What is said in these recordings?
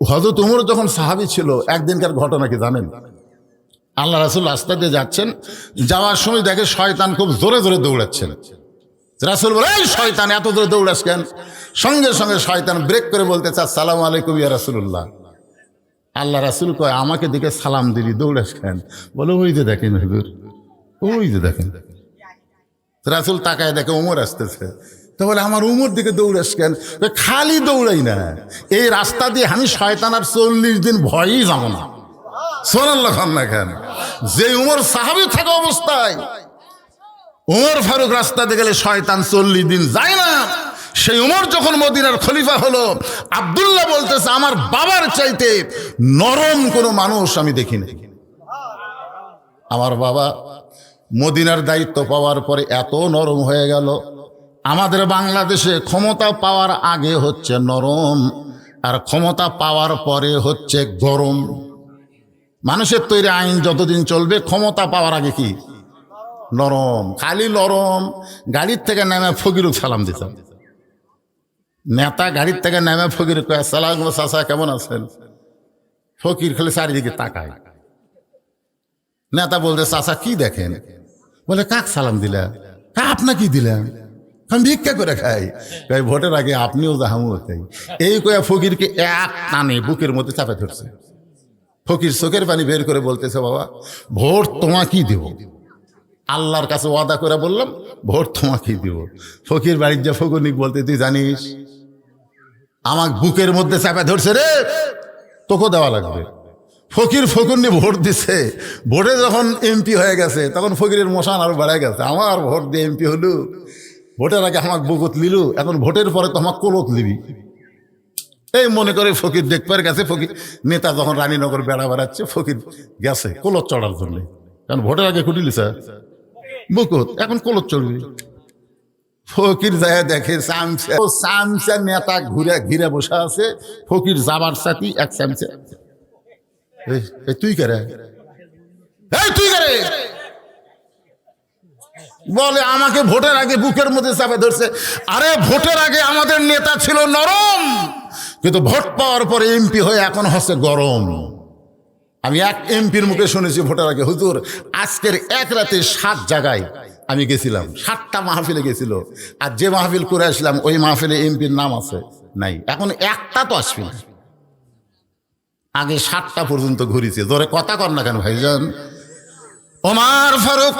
হযরত ওমর যখন সাহাবী ছিল, একদিনকার ঘটনা কি জানেন? আল্লাহ রাসূল রাস্তা দিয়ে যাচ্ছেন, যাওয়ার সময় দেখে শয়তান খুব জোরে জোরে দৌড়াচ্ছেন। রাসূল বলে, এই শয়তান এত জোরে দৌড়াস কেন? সঙ্গে সঙ্গে শয়তান ব্রেক করে বলতেছে, আসসালামু আলাইকুম ইয়া রাসূলুল্লাহ। আল্লাহ রাসূল কয়, আমাকে দিকে সালাম দিলি, দৌড়াস কেন? বলে, ওই যে দেখেন হুজুর, ওই যে দেখেন। রাসূল তাকায় দেখে ওমর আসতেছে, তো বলে, আমার উমর দিকে দৌড়াস কেন? খালি দৌড়াই না, এই রাস্তা দিয়ে আমি শয়তান আর 40 দিন ভয়ই যাবো না। সুবহানাল্লাহ খান না কেন? যে উমর সাহাবী থাকা অবস্থায় উমর ফারুক রাস্তা দিয়ে গেলে শয়তান 40 দিন যায় না, সেই উমর যখন মদিনার খলিফা হলো, আব্দুল্লাহ বলতেছে, আমার বাবার চাইতে নরম কোনো মানুষ আমি দেখিনি। আমার বাবা মদিনার দায়িত্ব পাওয়ার পরে এত নরম হয়ে গেল। আমাদের বাংলাদেশে ক্ষমতা পাওয়ার আগে হচ্ছে নরম, আর ক্ষমতা পাওয়ার পরে হচ্ছে গরম। মানুষের তৈরি আইন যতদিন চলবে, ক্ষমতা পাওয়ার আগে কি নরম, খালি নরম। গাড়ির থেকে নেমে ফকিরুক সালাম দিতাম। নেতা গাড়ির থেকে নেমে ফকির কয়, আসসালামু আলাইকুম চাচা, কেমন আছেন? ফকির খালি চারিদিকে তাকায়। নেতা বলতে, চাচা কি দেখেন? বলে, কাক সালাম দিলা? আপনা কি দিলাম? আমি ভিক্ষা করে খাই। তাই ভোটের আগে আপনিও জাহামু খাই। এই কয়া ফকিরকে এক টানে বুকের মধ্যে চাপে ধরছে। ফকির চোখের পানি বের করে বলতেছে, বাবা ভোট তোমাকেই দেব, আল্লাহর কাছে ওয়াদা করে বললাম ভোট তোমাকেই দিব। ফকির বাড়ির যা ফকিরনিক বলতে, তুই জানিস আমাকে বুকের মধ্যে চাপে ধরছে রে, তোকে দেওয়া লাগবে। ফকির ফকিরনি ভোট দিছে, ভোটে যখন এমপি হয়ে গেছে তখন ফকিরের মশান আরো বেড়ে গেছে। আমার ভোট দিয়ে এমপি হলু, ভোটের আগে আমাকে বুকত লিলু, এখন ভোটের পরে তো আমাকে কোলত লিবি। এই মনে করে ফকির দেখবার গেছে। ফকির নেতা যখন রানীনগর বেড়া বেড়াচ্ছে, ফকির গেছে কোলত চড়ার জন্য, কারণ ভোটের আগে কুটিলি স্যার বুকত, এখন কোলত চড়বি। ফকির যায় দেখে চামচা নেতা ঘুরে ঘিরে বসে আছে, ফকির যাবার সাথী এক চামচা। তুই করে, তুই করে বলে, আমাকে ভোটের আগে বুকের মধ্যে চাপে ধরছে। আরে ভোটের আগে আমাদের নেতা ছিল নরম, কিন্তু ভোট পাওয়ার পরে এমপি হয়ে এখন হচ্ছে গরম। আমি এক এমপির মুখে শুনেছি ভোটের আগে, হুজুর আজকের এক রাতে 7 জায়গায় আমি গেছিলাম, 7টা মাহফিলে গেছিল, আর যে মাহফিল করে আসলাম ওই মাহফিলে এমপির নাম আছে নাই, এখন একটা তো আসবে না। আগে 7টা পর্যন্ত ঘুরিছে। ধরে কথা কর না কেন ভাইজান? ওমর ফারুক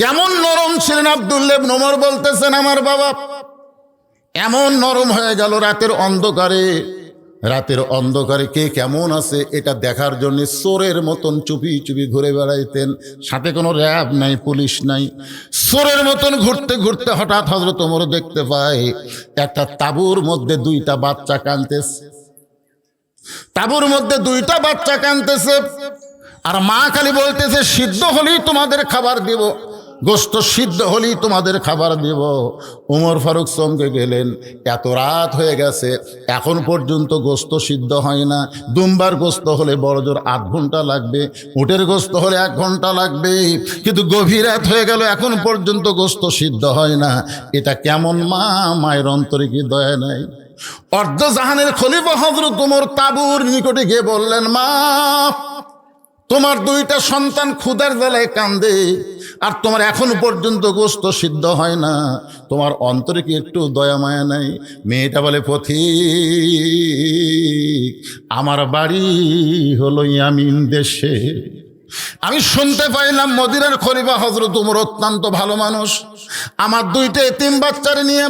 কেমন নরম ছিলেন। আব্দুল্লাহ ইবনে ওমর বলতেছেন, আমার বাবা এমন নরম হয়ে গেল রাতের অন্ধকারে কে কেমন আছে এটা দেখার জন্য চোরের মতন চুপি চুপি ঘুরে বেড়াইতেন। সাথে কোনো র্যাব নাই, পুলিশ নাই। চোরের মতন ঘুরতে ঘুরতে হঠাৎ হযরত ওমর দেখতে পায় একটা তাঁবুর মধ্যে 2টা বাচ্চা কাঁদতেছে। তাঁবুর মধ্যে 2টা বাচ্চা কাঁদতেছে, আর মা খালি বলতেছে, সিদ্ধ হলেই তোমাদের খাবার দিব, গোস্ত সিদ্ধ হলেই তোমাদের খাবার দিব। ওমর ফারুক চমকে গেলেন, এত রাত হয়ে গেছে এখন পর্যন্ত গোস্ত সিদ্ধ হয় না। দুম্বার গোস্ত হলে বড় জোর 8 ঘন্টা লাগবে, উটের গোস্ত হলে 1 ঘন্টা লাগবে, কিন্তু গভীর রাত হয়ে গেল এখন পর্যন্ত গোস্ত সিদ্ধ হয় না। এটা কেমন মা? মায়ের অন্তরে কি দয়া নাই? অর্ধজাহানের খলিফা হযরত ওমর তাঁবুর নিকটে গিয়ে বললেন, মা তোমার 2টা সন্তান ক্ষুধার জ্বালায় কান্দে, আর তোমার এখন পর্যন্ত গোস্ত সিদ্ধ হয় না, তোমার অন্তরে কি একটু দয়া মায়া নাই? মেয়েটা বলে, পথিক আমার বাড়ি হলো ইয়ামিন দেশে। আমি শুনতে পাইলাম মদিনার খলিফা হযরত ওমর অত্যন্ত ভালো মানুষ। আমার 2টা এতিম বাচ্চারে নিয়ে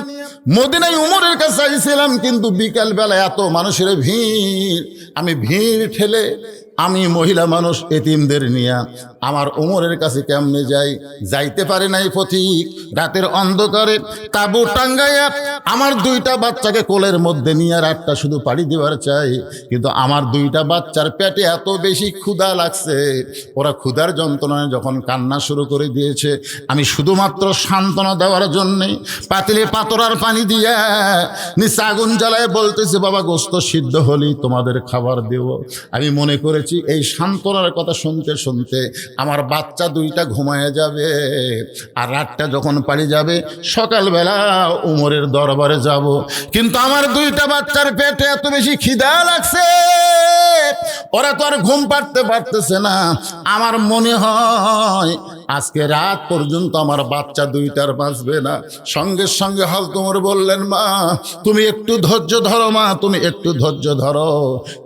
মদিনায় ওমরের কাছে আইছিলাম, কিন্তু বিকাল বেলা এত মানুষের ভিড়, আমি ভিড় ঠেলে আমি মহিলা মানুষ এতিমদের নিয়ে আমার ওমরের কাছে কেমনে যাইতে পারে নাই। পথিক রাতের অন্ধকারে তাঁবু টাঙ্গাইয়া আমার 2টা বাচ্চাকে কোলের মধ্যে নিয়ে রাতটা শুধু পাড়ি দেওয়ার চাই, কিন্তু আমার 2টা বাচ্চার পেটে এত বেশি ক্ষুধা লাগছে, ওরা ক্ষুধার যন্ত্রণায় যখন কান্না শুরু করে দিয়েছে, আমি শুধুমাত্র সান্ত্বনা দেওয়ার জন্যে পাতিলে পাতরার পানি দিয়া নিচে আগুন জ্বালায় বলতেছে, বাবা গোস্ত সিদ্ধ হলেই তোমাদের খাবার দেব। আমি মনে করেছি করেছি। এই সান্ত্বনার কথা শুনতে শুনতে আমার বাচ্চা দুইটা ঘুমায় যাবে, আর রাতটা যখন পাড়ি যাবে সকালবেলা উমরের দরবারে যাব। কিন্তু আমার দুইটা বাচ্চার পেটে এত বেশি খিদা লাগছে, ওরা তো আর ঘুম পাড়তে পারতেছে না। আমার মনে হয় আজকে রাত পর্যন্ত আমার বাচ্চা দুইটার বাঁচবে না। সঙ্গে সঙ্গে হযরত ওমর বললেন, মা তুমি একটু ধৈর্য ধরো, মা তুমি একটু ধৈর্য ধরো,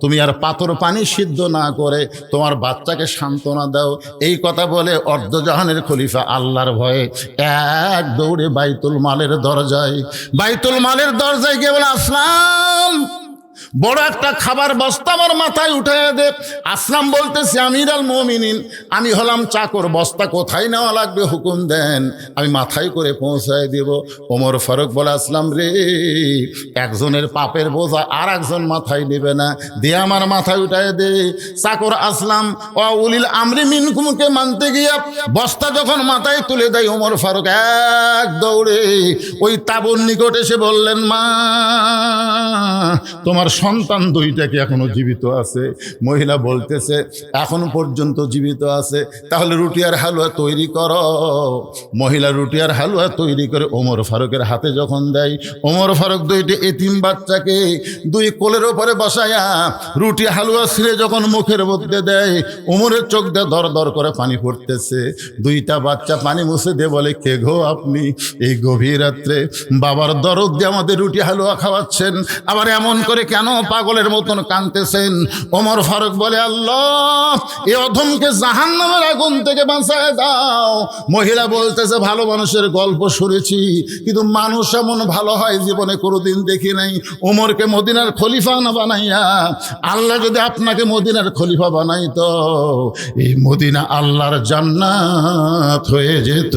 তুমি আর পাথর পানি সিদ্ধ না করে তোমার বাচ্চাকে সান্ত্বনা দাও। এই কথা বলে অর্ধজাহানের খলিফা আল্লাহর ভয়ে এক দৌড়ে বাইতুল মালের দরজায় গিয়ে বলে, আসলাম বড় একটা খাবার বস্তা আমার মাথায় উঠে দে। আসলাম বলতেছি, আমিরুল মুমিনিন, আমি হলাম চাকর, বস্তা কোথায় নেওয়া লাগবে হুকুম দেন, আমি মাথায় করে পৌঁছায় দেব। ওমর ফারুক বলে, আসলাম রে, একজনের পাপের বোঝা আর একজন মাথায় নেবে না, দিয়ে আমার মাথায় উঠায় দে। চাকর আসলাম ও উলিল আমরি মিনকুমকে মানতে গিয়া বস্তা যখন মাথায় তুলে দেয়, ওমর ফারুক এক দৌড়ে ওই তাঁবুর নিকট এসে বললেন, মা তোমার সন্তান দুইটা কি এখনো জীবিত আছে? মহিলা বলতেছে, এখন পর্যন্ত জীবিত আছে। তাহলে রুটি আর হালুয়া তৈরি করো। মহিলা রুটি আর হালুয়া তৈরি করে ওমর ফারুকের হাতে যখন দেয়, ওমর ফারুক দুইটি এতিম বাচ্চাকে দুই কোলের ওপরে বসায়া রুটি হালুয়া ছিঁড়ে যখন মুখের মধ্যে দেয়, ওমরের চোখ দিয়ে দর দর করে পানি পড়তেছে। দুইটা বাচ্চা পানি মুছে দিয়ে বলে, কে গো আপনি? এই গভীর রাত্রে বাবার দরদ দিয়ে আমাদের রুটি হালুয়া খাওয়াচ্ছেন, আবার এমন করে কেন পাগলের মতন কাঁদতেছেন? ওমর ফারুক বলে, আল্লাহ এ অধমকে জাহান্নামের আগুন থেকে বাঁচায় দাও। মহিলা বলতেছে, ভালো মানুষের গল্প শুনেছি, কিন্তু মানুষ এমন ভালো হয় জীবনে কোনোদিন দেখি নাই। ওমরকে মদিনার খলিফা না বানাইয়া আল্লাহ যদি আপনাকে মদিনার খলিফা বানাইতো, এই মদিনা আল্লাহর জান্নাত হয়ে যেত।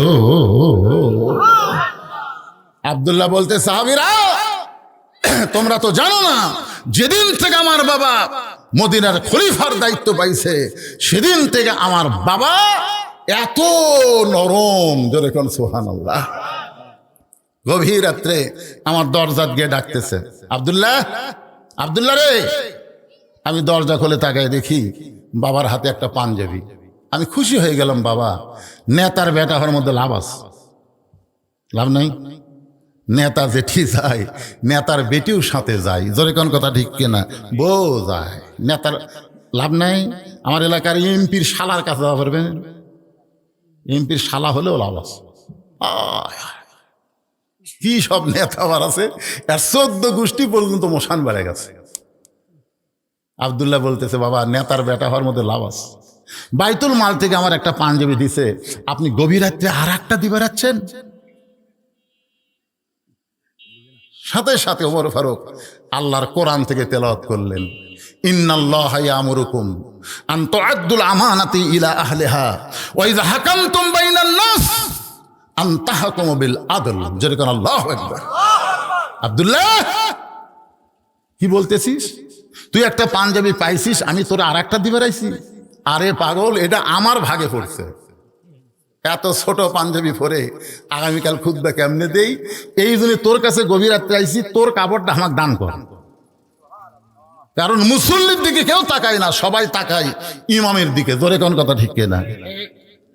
আব্দুল্লাহ বলতে, সাহাবীরা তোমরা তো জানো না, যেদিন থেকে আমার বাবা মদিনার খলিফার দায়িত্ব পাইছে, সেদিন থেকে আমার বাবা এত নরম। জোরে কোন সুবহানাল্লাহ। গভীর রাত্রে আমার দরজা গিয়ে ডাকতেছে, আব্দুল্লাহ, আব্দুল্লাহ রে। আমি দরজা খুলে তাকায় দেখি বাবার হাতে একটা পাঞ্জাবি। আমি খুশি হয়ে গেলাম, বাবা নেতার বেটা হওয়ার মধ্যে লাভ আছে? লাভ নাই। নেতা জেঠি যায়, নেতার বেটিও সাথে যায়। জোরে কোন কথা ঠিক কিনা? বউ যায়, নেতার লাভ নাই। আমার এলাকার এমপির শালার কাছে যাওয়া পারবেন, এমপির শালা হলেও লাভ আছে। কি সব নেতা আবার আছে, আর 14 গোষ্ঠী পর্যন্ত মশান বেড়ে গেছে। আব্দুল্লাহ বলতেছে, বাবা নেতার বেটা হওয়ার মধ্যে লাভ আছে। বাইতুল মাল থেকে আমার একটা পাঞ্জাবি দিছে, আপনি গভীর রাত্রে আর একটা দিবে রাখছেন। সাথে সাথে ওমর ফারুক আল্লাহর কোরআন থেকে তেলাওয়াত করলেন, ইন্নাল্লাহা ইয়ামুরুকুম আন তুআদ্দুল আমানাতি ইলা আহলিহা ওয়া ইযা হাকামতুম বাইনান নাস আন তাহকুমু বিল আদল। যেরকম আল্লাহু আকবার। আব্দুল্লাহ কি বলতেছিস? তুই একটা পাঞ্জাবি পাইছিস, আমি তোর আর একটা দিবে রাইছি? আরে পাগল, এটা আমার ভাগে পড়ছে। এত ছোট পাঞ্জাবি পরে আগামীকাল খুতবা কেমনে দেই? এই জন্য তোর কাছে গভীর রাত্রে আইছি, তোর কাপড়টা আমাকে দান কর। কারণ মুসল্লির দিকে কেউ তাকায় না, সবাই তাকায় ইমামের দিকে। জোরে কোন কথা ঠিক কিনা?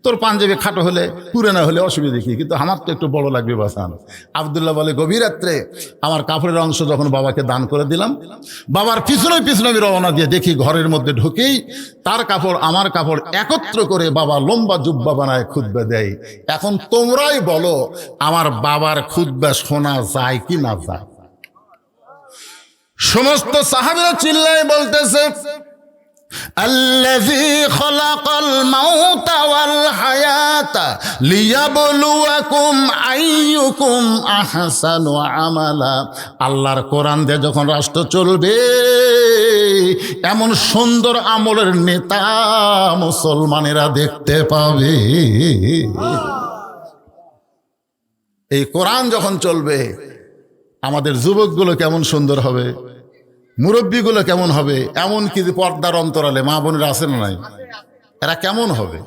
তোর পাঞ্জাবি খাটো হলে পুরানো হলে অসুবিধা কি, কিন্তু আমার তো একটু বড় লাগবে বাসান। আব্দুল্লাহ বলে, গভীর রাত্রে আমার কাপড়ের অংশ যখন বাবাকে দান করে দিলাম, বাবার পিছনে পিছনে আমি রওনা দিয়ে দেখি ঘরের মধ্যে ঢুকেই তার কাপড় আমার কাপড় একত্র করে বাবা লম্বা জুব্বা বানায় খুতবা দেয়। এখন তোমরাই বলো, আমার বাবার খুতবা শোনা যায় কি না যায়? সমস্ত সাহাবীরা চিল্লায় বলতেছে, আল্লাযী খালাকাল মাউতা ওয়াল হায়াতা লিয়াবলুয়াকুম আইয়ুকুম আহসানু আমালা। আল্লাহর কোরআন দিয়ে যখন রাষ্ট্র চলবে, এমন সুন্দর আমলের নেতা মুসলমানেরা দেখতে পাবে। এই কোরআন যখন চলবে, আমাদের যুবকগুলো কেমন সুন্দর হবে, মুরব্বীগুলো কেমন হবে, এমন কি পর্দার অন্তরালে মা বোনেরা আছে না নাই, এরা কেমন হবে,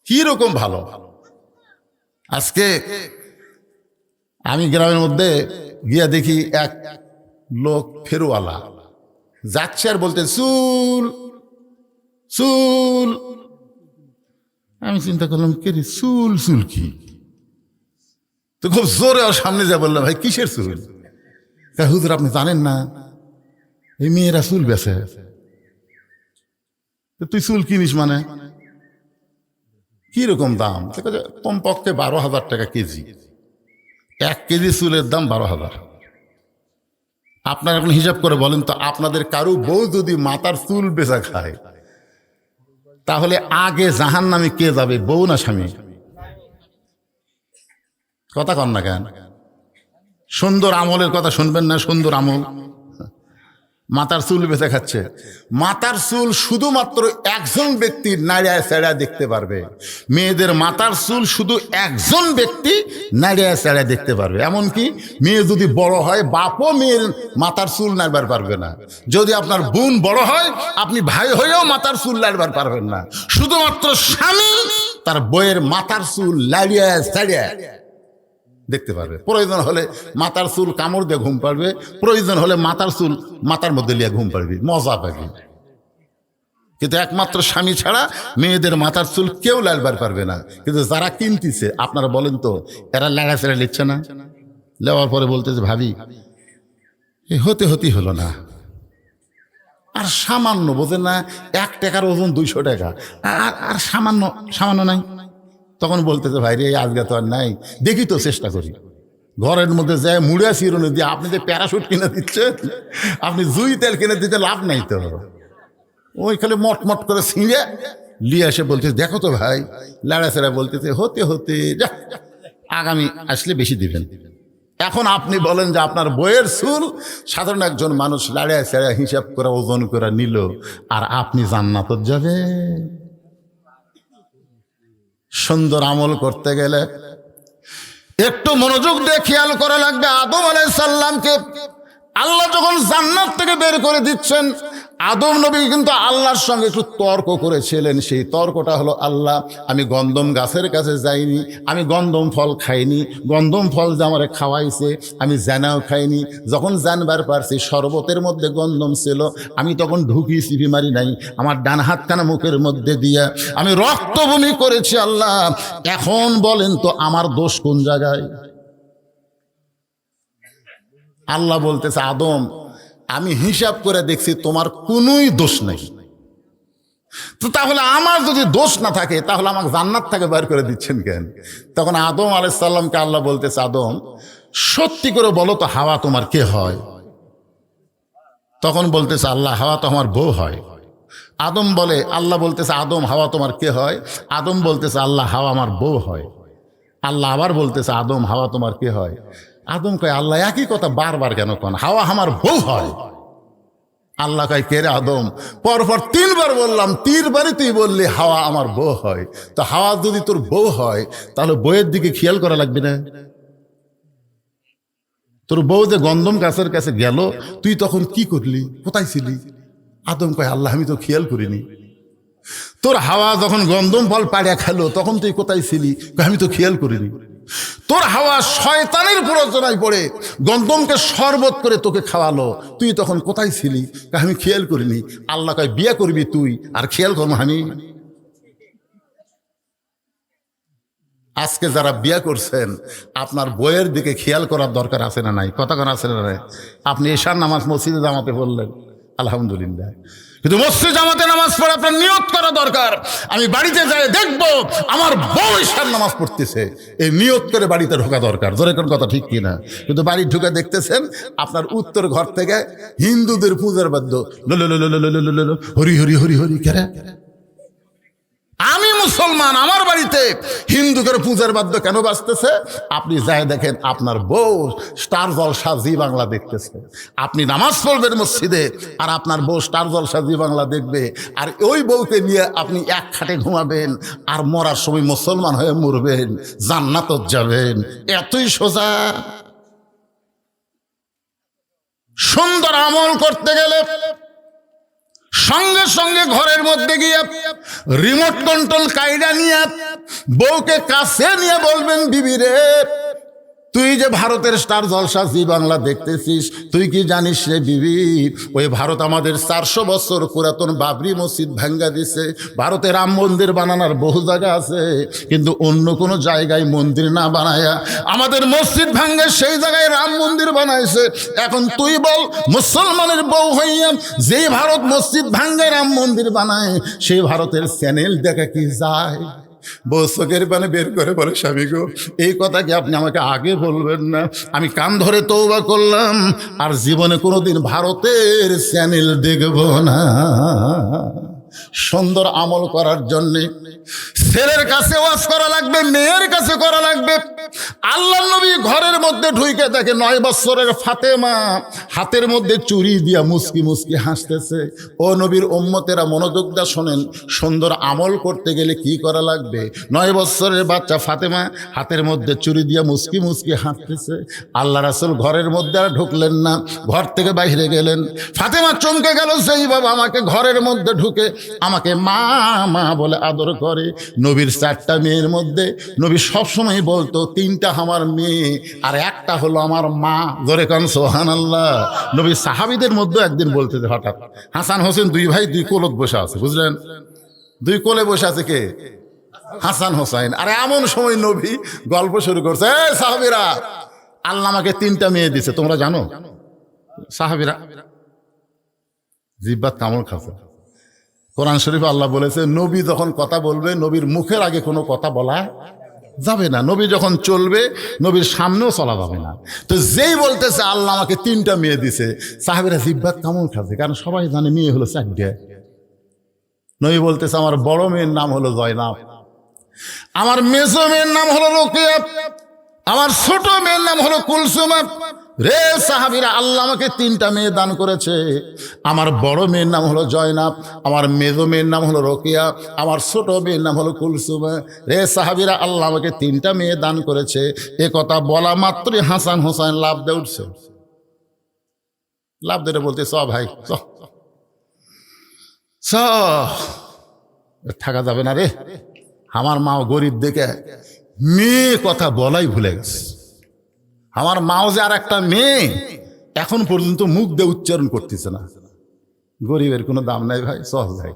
কি রকম ভালো। আজকে আমি গ্রামের মধ্যে গিয়া দেখি এক লোক ফেরুওয়ালা যাচ্ছে, আর বলতে চুল চুল। আমি চিন্তা করলাম কে রে, চুল চুল কি? তো খুব জোরে ওর সামনে যা বললাম, ভাই কিসের চুল? হুজুর আপনি জানেন না এই মেয়েরা চুল বেছে? তুই চুল কিনিস মানে কি রকম দাম? কমপক্ষে 12,000 টাকা কেজি। 1 কেজি চুলের দাম 12,000। আপনারা এখন হিসাব করে বলেন তো, আপনাদের কারো বউ যদি মাথার চুল বেচা খায় তাহলে আগে জাহান্নামে কে যাবে, বউ না স্বামী? কথা কন না কেন? সুন্দর আমলের কথা শুনবেন না? সুন্দর আমল, মাথার চুল বেঁচে খাচ্ছে। মাথার চুল শুধুমাত্র একজন ব্যক্তি নাড়িয়া চেড়া দেখতে পারবে। মেয়েদের মাথার চুল শুধু একজন ব্যক্তি নাড়িয়া চেড়া দেখতে পারবে। এমনকি মেয়ে যদি বড় হয়, বাপও মেয়ের মাথার চুল নাড়বার পারবে না। যদি আপনার বোন বড় হয়, আপনি ভাই হয়েও মাথার চুল নাড়বার পারবেন না। শুধুমাত্র স্বামী তার বইয়ের মাথার চুল নাড়িয়া চেড়া দেখতে পারবে। প্রয়োজন হলে মাথার চুল কামড় দিয়ে ঘুম পাড়বে, প্রয়োজন হলে মাথার চুল মাথার মধ্যে লিয়ে ঘুম পাড়বে, মজা পাবে। কিন্তু একমাত্র স্বামী ছাড়া মেয়েদের মাথার চুল কেউ লাড়বার পারবে না। কিন্তু যারা কিনতেছে, আপনারা বলেন তো, এরা লাড়াচাড়া নিচ্ছে না? নেওয়ার পরে বলতেছে ভাবি হতে হতেই হলো না, আর সামান্য, বোঝেন না, 1 টাকার ওজন 200 টাকা, আর সামান্য সামান্য নাই। তখন বলতেছে ভাই রে আজকে তো আর নাই, দেখি তো চেষ্টা করি। ঘরের মধ্যে যায় মুড়িয়া চিরুনি দিয়ে আপনি যে প্যারাশুট কিনে দিচ্ছেন, আপনি জুই তেল কিনে দিতে লাভ নাই তো। ওই খালি মটমট করে ছিঁড়ে নিয়ে এসে বলতেছে দেখো তো ভাই, লাড়াচাড়া বলতেছে হতে হতে যা, আগামী আসলে বেশি দিবেন। এখন আপনি বলেন যে আপনার বইয়ের চুল সাধারণ একজন মানুষ লাড়ায় চাড়া হিসাব করে ওজন করে নিল, আর আপনি জান্নাতে যাবে। সুন্দর আমল করতে গেলে একটু মনোযোগ দিয়ে খেয়াল করা লাগবে। আদম আলাইহিস সালামকে আল্লাহ যখন জান্নাত থেকে বের করে দিচ্ছেন, আদম নবী কিন্তু আল্লাহর সঙ্গে একটু তর্ক করেছিলেন। সেই তর্কটা হলো, আল্লাহ আমি গন্ধম গাছের কাছে যাইনি, আমি গন্ধম ফল খাইনি, গন্ধম ফল যে আমারে খাওয়াইছে আমি জানাও খাইনি। যখন জানবার পারছি শরবতের মধ্যে গন্ধম ছিল, আমি তখন ঢুকি সিপি মারি নাই, আমার ডান হাতখানা মুখের মধ্যে দিয়া আমি রক্ত বমি করেছি। আল্লাহ এখন বলেন তো আমার দোষ কোন জায়গায়? আল্লাহ বলতেছে আদম আমি হিসাব করে দেখছি তোমার কোনোই দোষ নেই। তো তাহলে আমার যদি দোষ না থাকে তাহলে আমাকে জান্নাত থেকে বের করে দিচ্ছেন কেন? তখন আদম আলাইহিস সালামকে আল্লাহ বলতেছে আদম সত্যি করে বলো তো হাওয়া তোমার কে হয়? তখন বলতেছে আল্লাহ হাওয়া তো আমার বউ হয়। আদম বলে, আল্লাহ বলতেছে আদম হাওয়া তোমার কে হয়? আদম বলতেছে আল্লাহ হাওয়া আমার বউ হয়। আল্লাহ আবার বলতেছে আদম হাওয়া তোমার কে হয়? আদম কয় আল্লাহ একই কথা বারবার কেন কন, হাওয়া আমার বউ হয়। আল্লাহ কয় কে রে আদম, পরপর 3 বার বললাম, 3 বারই তুই বললি হাওয়া আমার বউ হয়। তো হাওয়া যদি তোর বউ হয় তাহলে বউয়ের দিকে খেয়াল করা লাগবে না? তোর বউ যে গন্ধম গাছের কাছে গেল তুই তখন কি করলি, কোথায় ছিলি? আদম কয় আল্লাহ আমি তো খেয়াল করিনি। তোর হাওয়া যখন গন্ধম ফল পাড়িয়া খেলো তখন তুই কোথায় ছিলি? আমি তো খেয়াল করিনি। তোর হাওয়া শয়তানের প্ররোচনায় পড়ে গন্ধমকে শরবত করে তোকে খাওয়ালো, তুই তখন কোথায় ছিলি? আমি খেয়াল করিনি। আল্লাহ কয় বিয়ে করবি তুই আর খেয়াল করবো আমি? আজকে যারা বিয়ে করছেন আপনার বইয়ের দিকে খেয়াল করার দরকার আছে না নাই? কথা করা আছে না নাই? আপনি এশার নামাজ মসজিদে জামাতে পড়লেন আলহামদুলিল্লাহ, কিন্তু মসজিদ জামাতে নামাজ পড়ে আপনার নিয়ত করা দরকার আমি বাড়িতে যাই দেখবো আমার বউ এশার নামাজ পড়তেছে, এই নিয়ত করে বাড়িতে ঢোকা দরকার। জোরে কোন কথা ঠিক কিনা? কিন্তু বাড়ি ঢুকে দেখতেছেন আপনার উত্তর ঘর থেকে হিন্দুদের পূজার বাদ্য হরি হরি হরি হরি। কেরে আমি মুসলমান, আমার বাড়িতে হিন্দুদের পূজার বাদ্য কেন বাজতেছে? আপনি যাই দেখেন আপনার বউ স্টার জলসা জি বাংলা দেখতেছে। আপনি নামাজ পড়বেন মসজিদে আর আপনার বউ স্টার জলসা জি বাংলা দেখবে, আর ওই বউকে নিয়ে আপনি এক খাটে ঘুমাবেন আর মরার সময় মুসলমান হয়ে মরবেন, জান্নাতে যাবেন। এতই সোজা। সুন্দর আমল করতে গেলে সঙ্গে সঙ্গে ঘরের মধ্যে গিয়ে রিমোট কন্ট্রোল কায়দা নিয়ে বউকে কাছে নিয়ে বলবেন বিবি রে তুই যে ভারতের স্টার জলসা জি বাংলা দেখতেছিস, তুই কি জানিস রে বিবি, ওই ভারত আমাদের 400 বছর পুরাতন বাবরি মসজিদ ভাঙ্গা দিছে। ভারতে রাম মন্দির বানানোর বহু জায়গা আছে, কিন্তু অন্য কোনো জায়গায় মন্দির না বানায়া আমাদের মসজিদ ভাঙ্গে সেই জায়গায় রাম মন্দির বানাইছে। এখন তুই বল, মুসলমানের বউ হইয়া যেই ভারত মসজিদ ভাঙ্গে রাম মন্দির বানায়, সেই ভারতের চ্যানেল দেখা কি যায়? বউ চোখের পানে বের করে বলে, স্বামী গো, এই কথা কি আপনি আমাকে আগে বলবেন না? আমি কান ধরে তওবা করলাম, আর জীবনে কোনোদিন ভারতের চ্যানেল দেখব না। সুন্দর আমল করার জন্যে ছেলের কাছে ওয়াজ করা লাগবে, মেয়ের কাছে করা লাগবে। আল্লাহর নবী ঘরের মধ্যে ঢুকে দেখে 9 বছরের ফাতেমা হাতের মধ্যে চুরি দিয়া মুস্কি মুস্কি হাসতেছে। ও নবীর উম্মতেরা মনোযোগ দিয়ে শোনেন, সুন্দর আমল করতে গেলে কি করা লাগবে? 9 বছরের বাচ্চা ফাতেমা হাতের মধ্যে চুরি দিয়া মুস্কি মুস্কি হাসতেছে। আল্লাহ রাসূল ঘরের মধ্যে আর ঢুকলেন না, ঘর থেকে বাইরে গেলেন। ফাতেমা চমকে গেল, সেই বাবা আমাকে ঘরের মধ্যে ঢুকে আমাকে মা মা বলে আদর করে। নবীর 4টা মেয়ের মধ্যে নবী সবসময় বলতো 3টা আমার মেয়ে আর 1টা হলো আমার মা। জোরে কান সুবহানাল্লাহ। নবী সাহাবীদের মধ্যে একদিন বলতে হঠাৎ, হাসান হোসেন 2 ভাই 2 কোলত বসে আছে, বুঝলেন? 2 কোলে বসে আছে কে? হাসান হোসাইন। আর এমন সময় নবী গল্প শুরু করছে, এই সাহাবীরা, আল্লাহ আমাকে 3টা মেয়ে দিছে, তোমরা জানো? সাহাবীরা জিব্বাত কামড় খাচ্ছে। কোরআন শরীফে আল্লাহ বলেছে, নবী যখন কথা বলবে নবীর মুখের আগে কোনো কথা বলা যাবে না। নবী যখন চলবে নবীর সামনেও চলা যাবে না। তো যেই বলতেছে আল্লাহ আমাকে 3টা মেয়ে দিছে, সাহাবীরা জিব্বাত কামড় খাচ্ছে, কারণ সবাই জানে মেয়ে হলো 4টে। নবী বলতেছে, আমার বড় মেয়ের নাম হলো জয়নাব, আমার মেজো মেয়ের নাম হলো রোকেয়া, আমার ছোট মেয়ের নাম হলো কুলসুমা। রে সাহাবীরা, আল্লাহ আমাকে 3টা মেয়ে দান করেছে। আমার বড় মেয়ের নাম হলো জয়নাব, আমার মেজো মেয়ের নাম হলো রোকেয়া, আমার ছোট মেয়ের নাম হলো কুলসুমা। রে সাহাবীরা, আল্লাহ আমাকে 3টা মেয়ে দান করেছে। এ কথা বলা মাত্রই হাসান হোসেন লাভ দিয়ে উঠছে। লাভ দিয়ে বলতে, চ ভাই চ, থাকা যাবে না রে। আমার মাও গরিব দেখে মেয়ে কথা বলাই ভুলে গেছে। আমার মাও যে আর একটা মেয়ে এখন পর্যন্ত মুখ দিয়ে উচ্চারণ করতেছে না। গরিবের কোনো দাম নাই ভাই, সহ ভাই।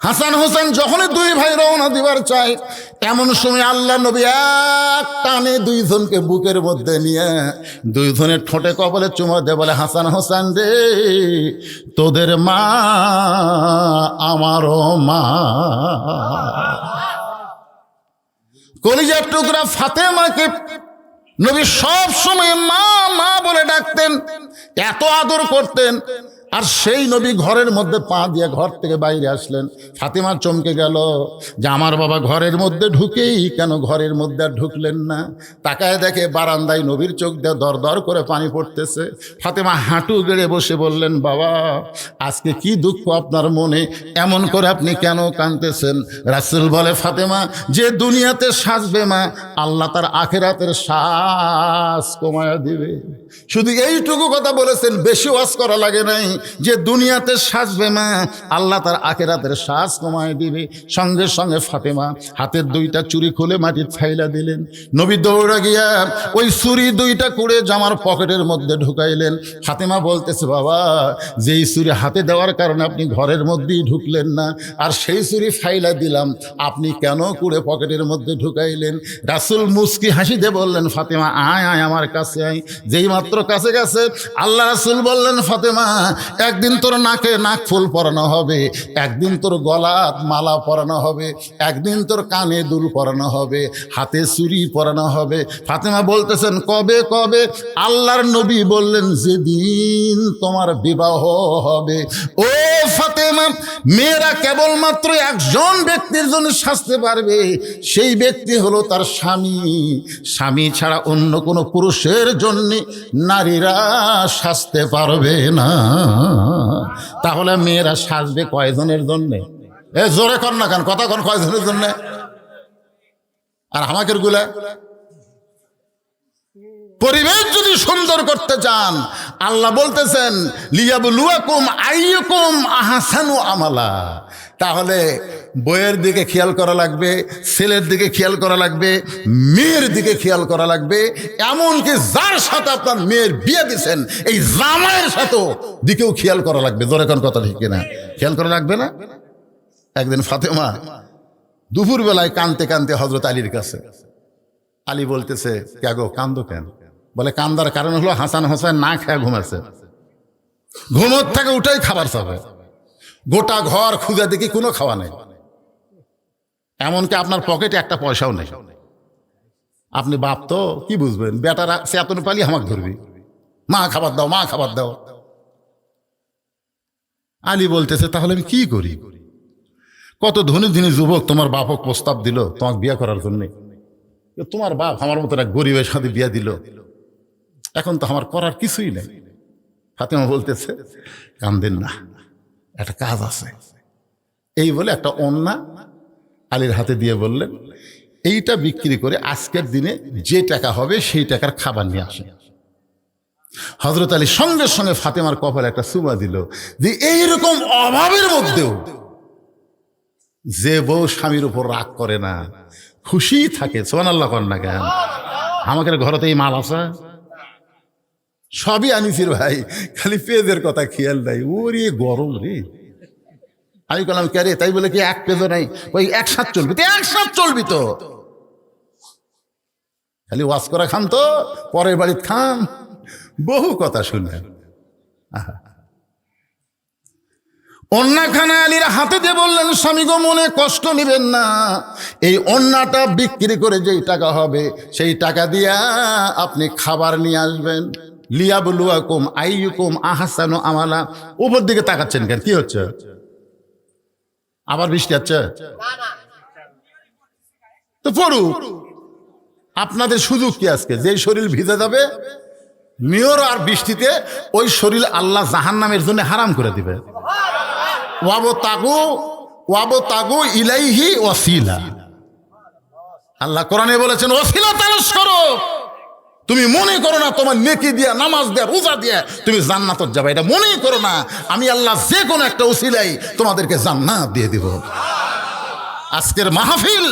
হাসান হোসেন যখনই 2 ভাই রওনা দিবার চায়, এমন সময় আল্লাহ নবী এক টানে 2 জনকে বুকের মধ্যে নিয়ে 2 জনের ঠোঁটে কপালে চুমা দিয়ে বলে, হাসান হোসেন রে, তোদের মা আমারও মা। কলিজার টুকরা ফাতেমাকে নবী সব সময় মা মা বলে ডাকতেন, এত আদর করতেন। আর সেই নবী ঘরের মধ্যে পা দিয়ে ঘর থেকে বাইরে আসলেন। ফাতেমা চমকে গেল যে আমার বাবা ঘরের মধ্যে ঢুকেই কেন ঘরের মধ্যে আর ঢুকলেন না। তাকায় দেখে বারান্দায় নবীর চোখ দিয়ে দর দর করে পানি পড়তেছে। ফাতেমা হাঁটু গেড়ে বসে বললেন, বাবা আজকে কি দুঃখ আপনার মনে, এমন করে আপনি কেন কাঁদতেছেন? রাসূল বলে, ফাতেমা, যে দুনিয়াতে সাজবে মা, আল্লাহ তার আখিরাতের শ্বাস কমায়া দিবে। শুধু এইটুকু কথা বলেছেন, বেশি ওয়াজ করা লাগে নাই। যে দুনিয়াতে সাজবে মা, আল্লাহ তার আখিরাতের শ্বাস কমায় দিবে। সঙ্গে সঙ্গে ফাতেমা হাতের 2টা চুড়ি খুলে মাটির ছাইলা দিলেন। নবী দৌড়ে গিয়া ওই চুড়ি 2টা কুড়ে জামার পকেটের মধ্যে ঢুকাইলেন। ফাতেমা বলতেছে, বাবা, যেই চুড়ি হাতে দেওয়ার কারণে আপনি ঘরের মধ্যেই ঢুকলেন না, আর সেই চুড়ি ফাইলা দিলাম, আপনি কেন কুড়ে পকেটের মধ্যে ঢুকাইলেন? রাসূল মুস্কি হাসি দিয়ে বললেন, ফাতেমা আয় আয় আমার কাছে আয়। যেই মাত্র কাছে গেছে আল্লাহ রাসূল বললেন, ফাতেমা, একদিন তোর নাকে নাক ফুল পরানো হবে, একদিন তোর গলাত মালা পরানো হবে, একদিন তোর কানে দুল পরানো হবে, হাতে চুড়ি পরানো হবে। ফাতেমা বলতেছেন, কবে কবে? আল্লাহর নবী বললেন, যেদিন তোমার বিবাহ হবে। ও ফাতেমা, মেয়েরা কেবলমাত্র একজন ব্যক্তির জন্য সাজতে পারবে, সেই ব্যক্তি হলো তার স্বামী। স্বামী ছাড়া অন্য কোনো পুরুষের জন্য নারীরা সাজতে পারবে না। তাহলে মেয়েরা সাজবে কয়জনের জন্যে? এ জোরে কর না কেন, কথা কন, কয়জনের জন্যে? আর আমাকের গুলা পরিবেশ যদি সুন্দর করতে চান, আল্লাহ বলতেছেন লিয়াবলুয়াকুম আইয়ুকুম আহসানু আমালা। তাহলে বইয়ের দিকে খেয়াল করা লাগবে, ছেলের দিকে খেয়াল করা লাগবে, মেয়ের দিকে খেয়াল করা লাগবে, এমনকি যার সাথে আপনার মেয়ের বিয়ে দিচ্ছেন এই জামাইয়ের সাথেও দিকেও খেয়াল করা লাগবে। জোরে কোন কথা ঠিক কিনা? খেয়াল করা লাগবে না? একদিন ফাতেমা দুপুর বেলায় কানতে কানতে হযরত আলীর কাছে। আলী বলতেছে, কে গো কান্দো কেন? বলে কান্দার কারণ হলো হাসান হোসেন না খেয়ে ঘুমাচ্ছে, ঘুমোর থেকে উঠেই খাবার চাবে, গোটা ঘর খুঁজে দেখি কোনো খাওয়া নেই, এমনকি আপনার পকেটে একটা পয়সাও নেই। আপনি বাপ তো কি বুঝবেন, বেটারা চেতন পালি আমাকে ধরবি, মা খাবার দাও, মা খাবার দাও। আলী বলতেছে, তাহলে আমি কি করি? কত ধনী ধনী যুবক তোমার বাপক প্রস্তাব দিল তোমাকে বিয়ে করার জন্যে, তোমার বাপ আমার মতো এক গরিবের সাথে বিয়ে দিল, এখন তো আমার করার কিছুই নেই। ফাতেমা বলতেছে, কান্দেন না, একটা কাজ আছে। এই বলে একটা ওন্না আলীর হাতে দিয়ে বললেন, এইটা বিক্রি করে আজকের দিনে যে টাকা হবে সেই টাকার খাবার নিয়ে আসে। হযরত আলী সঙ্গে সঙ্গে ফাতেমার কপালে একটা চুমা দিল, যে এইরকম অভাবের মধ্যেও যে বউ স্বামীর উপর রাগ করে না, খুশি থাকে। সুবহানাল্লাহ কর না কেন? আমাদের ঘরেতে এই মাল আছে, সবই আনিসির ভাই, খালি পেঁয়াজের কথা খেয়াল নাই। ওরে গরম রে, আমি বললাম কে রে? তাই বলে কি এক পেঁজও নাই? ওই একসাথ চলবি তো, একসাথ চলবি তো, খালি ওয়াজ করা খান তো, পরের বাড়ির খান, বহু কথা শুনলেন। ওন্নাখানা আলীর হাতে দিয়ে বললেন, স্বামী গো মনে কষ্ট নিবেন না, এই ওন্নাটা বিক্রি করে যেই টাকা হবে সেই টাকা দিয়া আপনি খাবার নিয়ে আসবেন। লিয়াবলুয়াকুম আইয়ুকুম আহসানু আমালা। উপর দিকে তাকাচ্ছেন কেন? কি হচ্ছে? আবার বৃষ্টি হচ্ছে তো পড়ুক, আপনাদের সুযোগ কি আজকে? যেই শরীর ভিজে যাবে মেয়র আর বৃষ্টিতে, ওই শরীর আল্লাহ জাহান্নামের জন্য হারাম করে দিবে। ওয়াবতাগু ইলাইহি ওয়াসিলা। আল্লাহ কোরআনে বলেছেন, ওয়াসিলা তালাশ করো। তুমি মনে করো না তোমার নেকি দিয়া, নামাজ দিয়া, রোজা দিয়া তুমি জান্নাত যাবে, এটা মনে করো না। আমি আল্লাহ যে কোনো একটা ওসিলাই তোমাদেরকে জান্নাত দিয়ে দিব। আজকের মাহফিল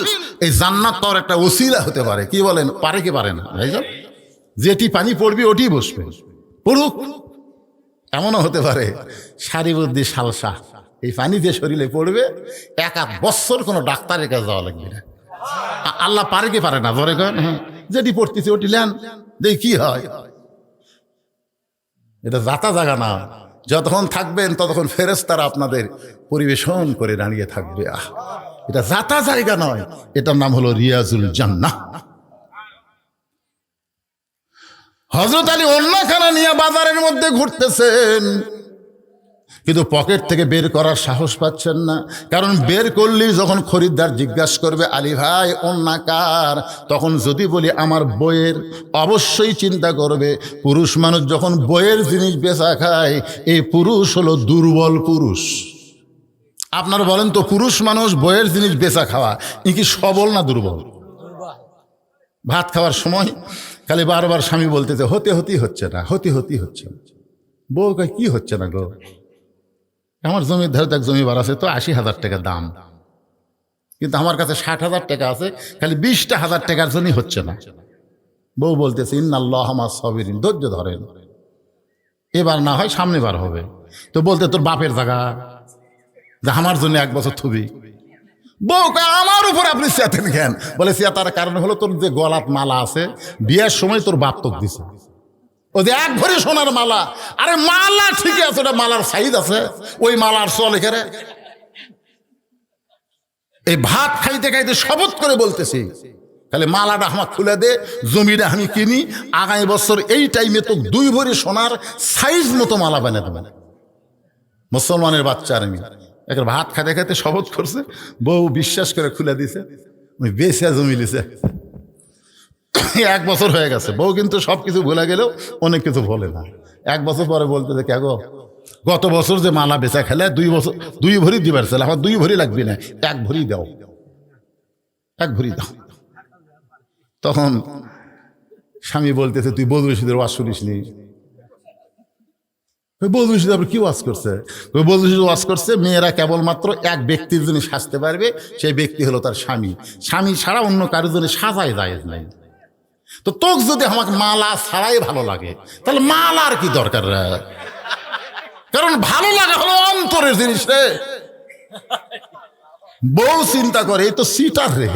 এই জান্নাত পাওয়ার একটা ওসিলা হতে পারে। কি বলেন? পারে কি পারে না? ভাইজান, যেটি পানি পড়বি ওটি বসবে, পড়ুক। এমনও হতে পারে সারিবুদ্দি সালসা, এই পানি যে শরীরে পড়বে, এক বছর কোনো ডাক্তারের কাছে যাওয়া লাগবে না। আল্লাহ পারে কি পারে না? ধরে কেন? হ্যাঁ, যেটি পড়তেছে ওটি লেন, দেখি কি হয়। এটা যাতা জায়গা না, যতক্ষণ থাকবেন ততক্ষণ ফেরেশতারা আপনাদের পরিবেশন করে দাঁড়িয়ে থাকবে। এটা যাতা জায়গা নয়, এটার নাম হলো রিয়াজুল জান্নাহ। হযরত আলী ওন্নাখানা নিয়ে বাজারের মধ্যে ঘুরতেছেন, কিন্তু পকেট থেকে বের করার সাহস পাচ্ছেন না। কারণ বের করলেই যখন খরিদ্দার জিজ্ঞাসা করবে, আলী ভাই ওন্না কার, তখন যদি বলি আমার বইয়ের, অবশ্যই চিন্তা করবে পুরুষ মানুষ যখন বইয়ের জিনিস বেচা খায়, এই পুরুষ হলো দুর্বল পুরুষ। আপনারা বলেন তো, পুরুষ মানুষ বইয়ের জিনিস বেচা খাওয়া, ই কি সবল না দুর্বল? ভাত খাওয়ার সময় খালি বারবার স্বামী বলতেছে, হতে হচ্ছে না, হতে হচ্ছে না। বউ কয়, কি হচ্ছে না গো? আমার জমির ধারে এক জমি বার আছে তো ৮০,০০০ টাকা দাম, কিন্তু আমার কাছে ৬০,০০০ টাকা আছে, খালি ২০,০০০ টাকার জন্যই হচ্ছে না। বউ বলতেছে, ইন্নাল্লাহা মাস সাবিরিন, ধৈর্য ধরেন, এবার না হয় সামনে বার হবে। তো বলতে, তোর বাপের জায়গা যে আমার জন্য ১ বছর থুবি। বউ কয়, আমার উপর আপনি চেতেন কেন? বলে, চেতার কারণ হলো তোর যে গলাত মালা আছে, বিয়ের সময় তোর বাপ তোকে দিছে, ও যে ১ ভরি সোনার মালা। আরে মালা ঠিকই আছে, ওটা মালার সাইজ আছে, ওই মালার চল এখানে। এই ভাত খাইতে খাইতে শপথ করে বলতেছি, তাহলে মালাটা আমার খুলে দে, জমিটা আমি কিনি, আগামী বছর এই টাইমে তো ২ ভরি সোনার সাইজ মতো মালা বানিয়ে দেবেন। মুসলমানের বাচ্চা আর আমি একটা ভাত খাইতে খাইতে শপথ করছে, বউ বিশ্বাস করে খুলে দিছে, ওই বেশি জমি লিছে। ১ বছর হয়ে গেছে, বউ কিন্তু সবকিছু ভুলে গেলেও অনেক কিছু বলে না। ১ বছর পরে বলতেছে, কে গো, গত বছর যে মালা বেচা খেলে ২ ভরি দিবার ছিল, আমার ২ ভরি লাগবে না, ১ ভরি দাও, ১ ভরি দাও। তখন স্বামী বলতেছে তুই বদরুল রশিদের ওয়াজ শুনিসনি? বদরুল রশিদ আবার কি ওয়াজ করছে? বদরুল রশিদ ওয়াজ করছে মেয়েরা কেবলমাত্র এক ব্যক্তির জন্য সাজতে পারবে, সেই ব্যক্তি হলো তার স্বামী। স্বামী ছাড়া অন্য কারোর জন্য সাজাই জায়েজ নাই। তো তোকে যদি আমাকে মালা ছাড়াই ভালো লাগে তাহলে মালা আর কি দরকার? কারণ ভালো লাগা হলো অন্তরের জিনিস রে। বউ চিন্তা করে এই তো সিটার রে।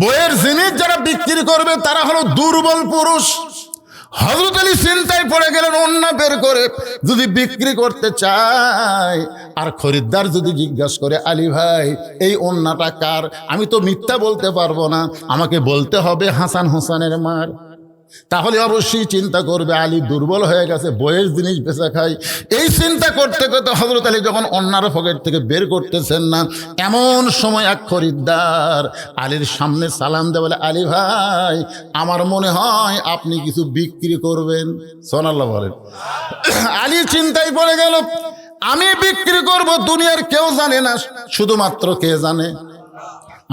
বইয়ের জিনিস যারা বিক্রি করবে তারা হলো দুর্বল পুরুষ। হযরত আলী চিন্তায় পড়ে গেলেন, ওন্না বের করে যদি বিক্রি করতে চায় আর খরিদ্দার যদি জিজ্ঞাসা করে আলী ভাই এই ওন্নাটা কার, আমি তো মিথ্যা বলতে পারবো না, আমাকে বলতে হবে হাসান হোসেনের মার। তাহলে অবশ্যই চিন্তা করবে আলী দুর্বল হয়ে গেছে, বইয়ের জিনিস বেচা খায়। এই চিন্তা করতে করতে হযরত আলী যখন অন্যার পকেট থেকে বের করতেছেন না, এমন সময় এক খরিদ্দার আলীর সামনে সালাম দেয়, বলে আলী ভাই আমার মনে হয় আপনি কিছু বিক্রি করবেন। সুবহানাল্লাহ বলেন। আলী চিন্তায় পড়ে গেল, আমি বিক্রি করব দুনিয়ার কেউ জানে না, শুধুমাত্র কে জানে?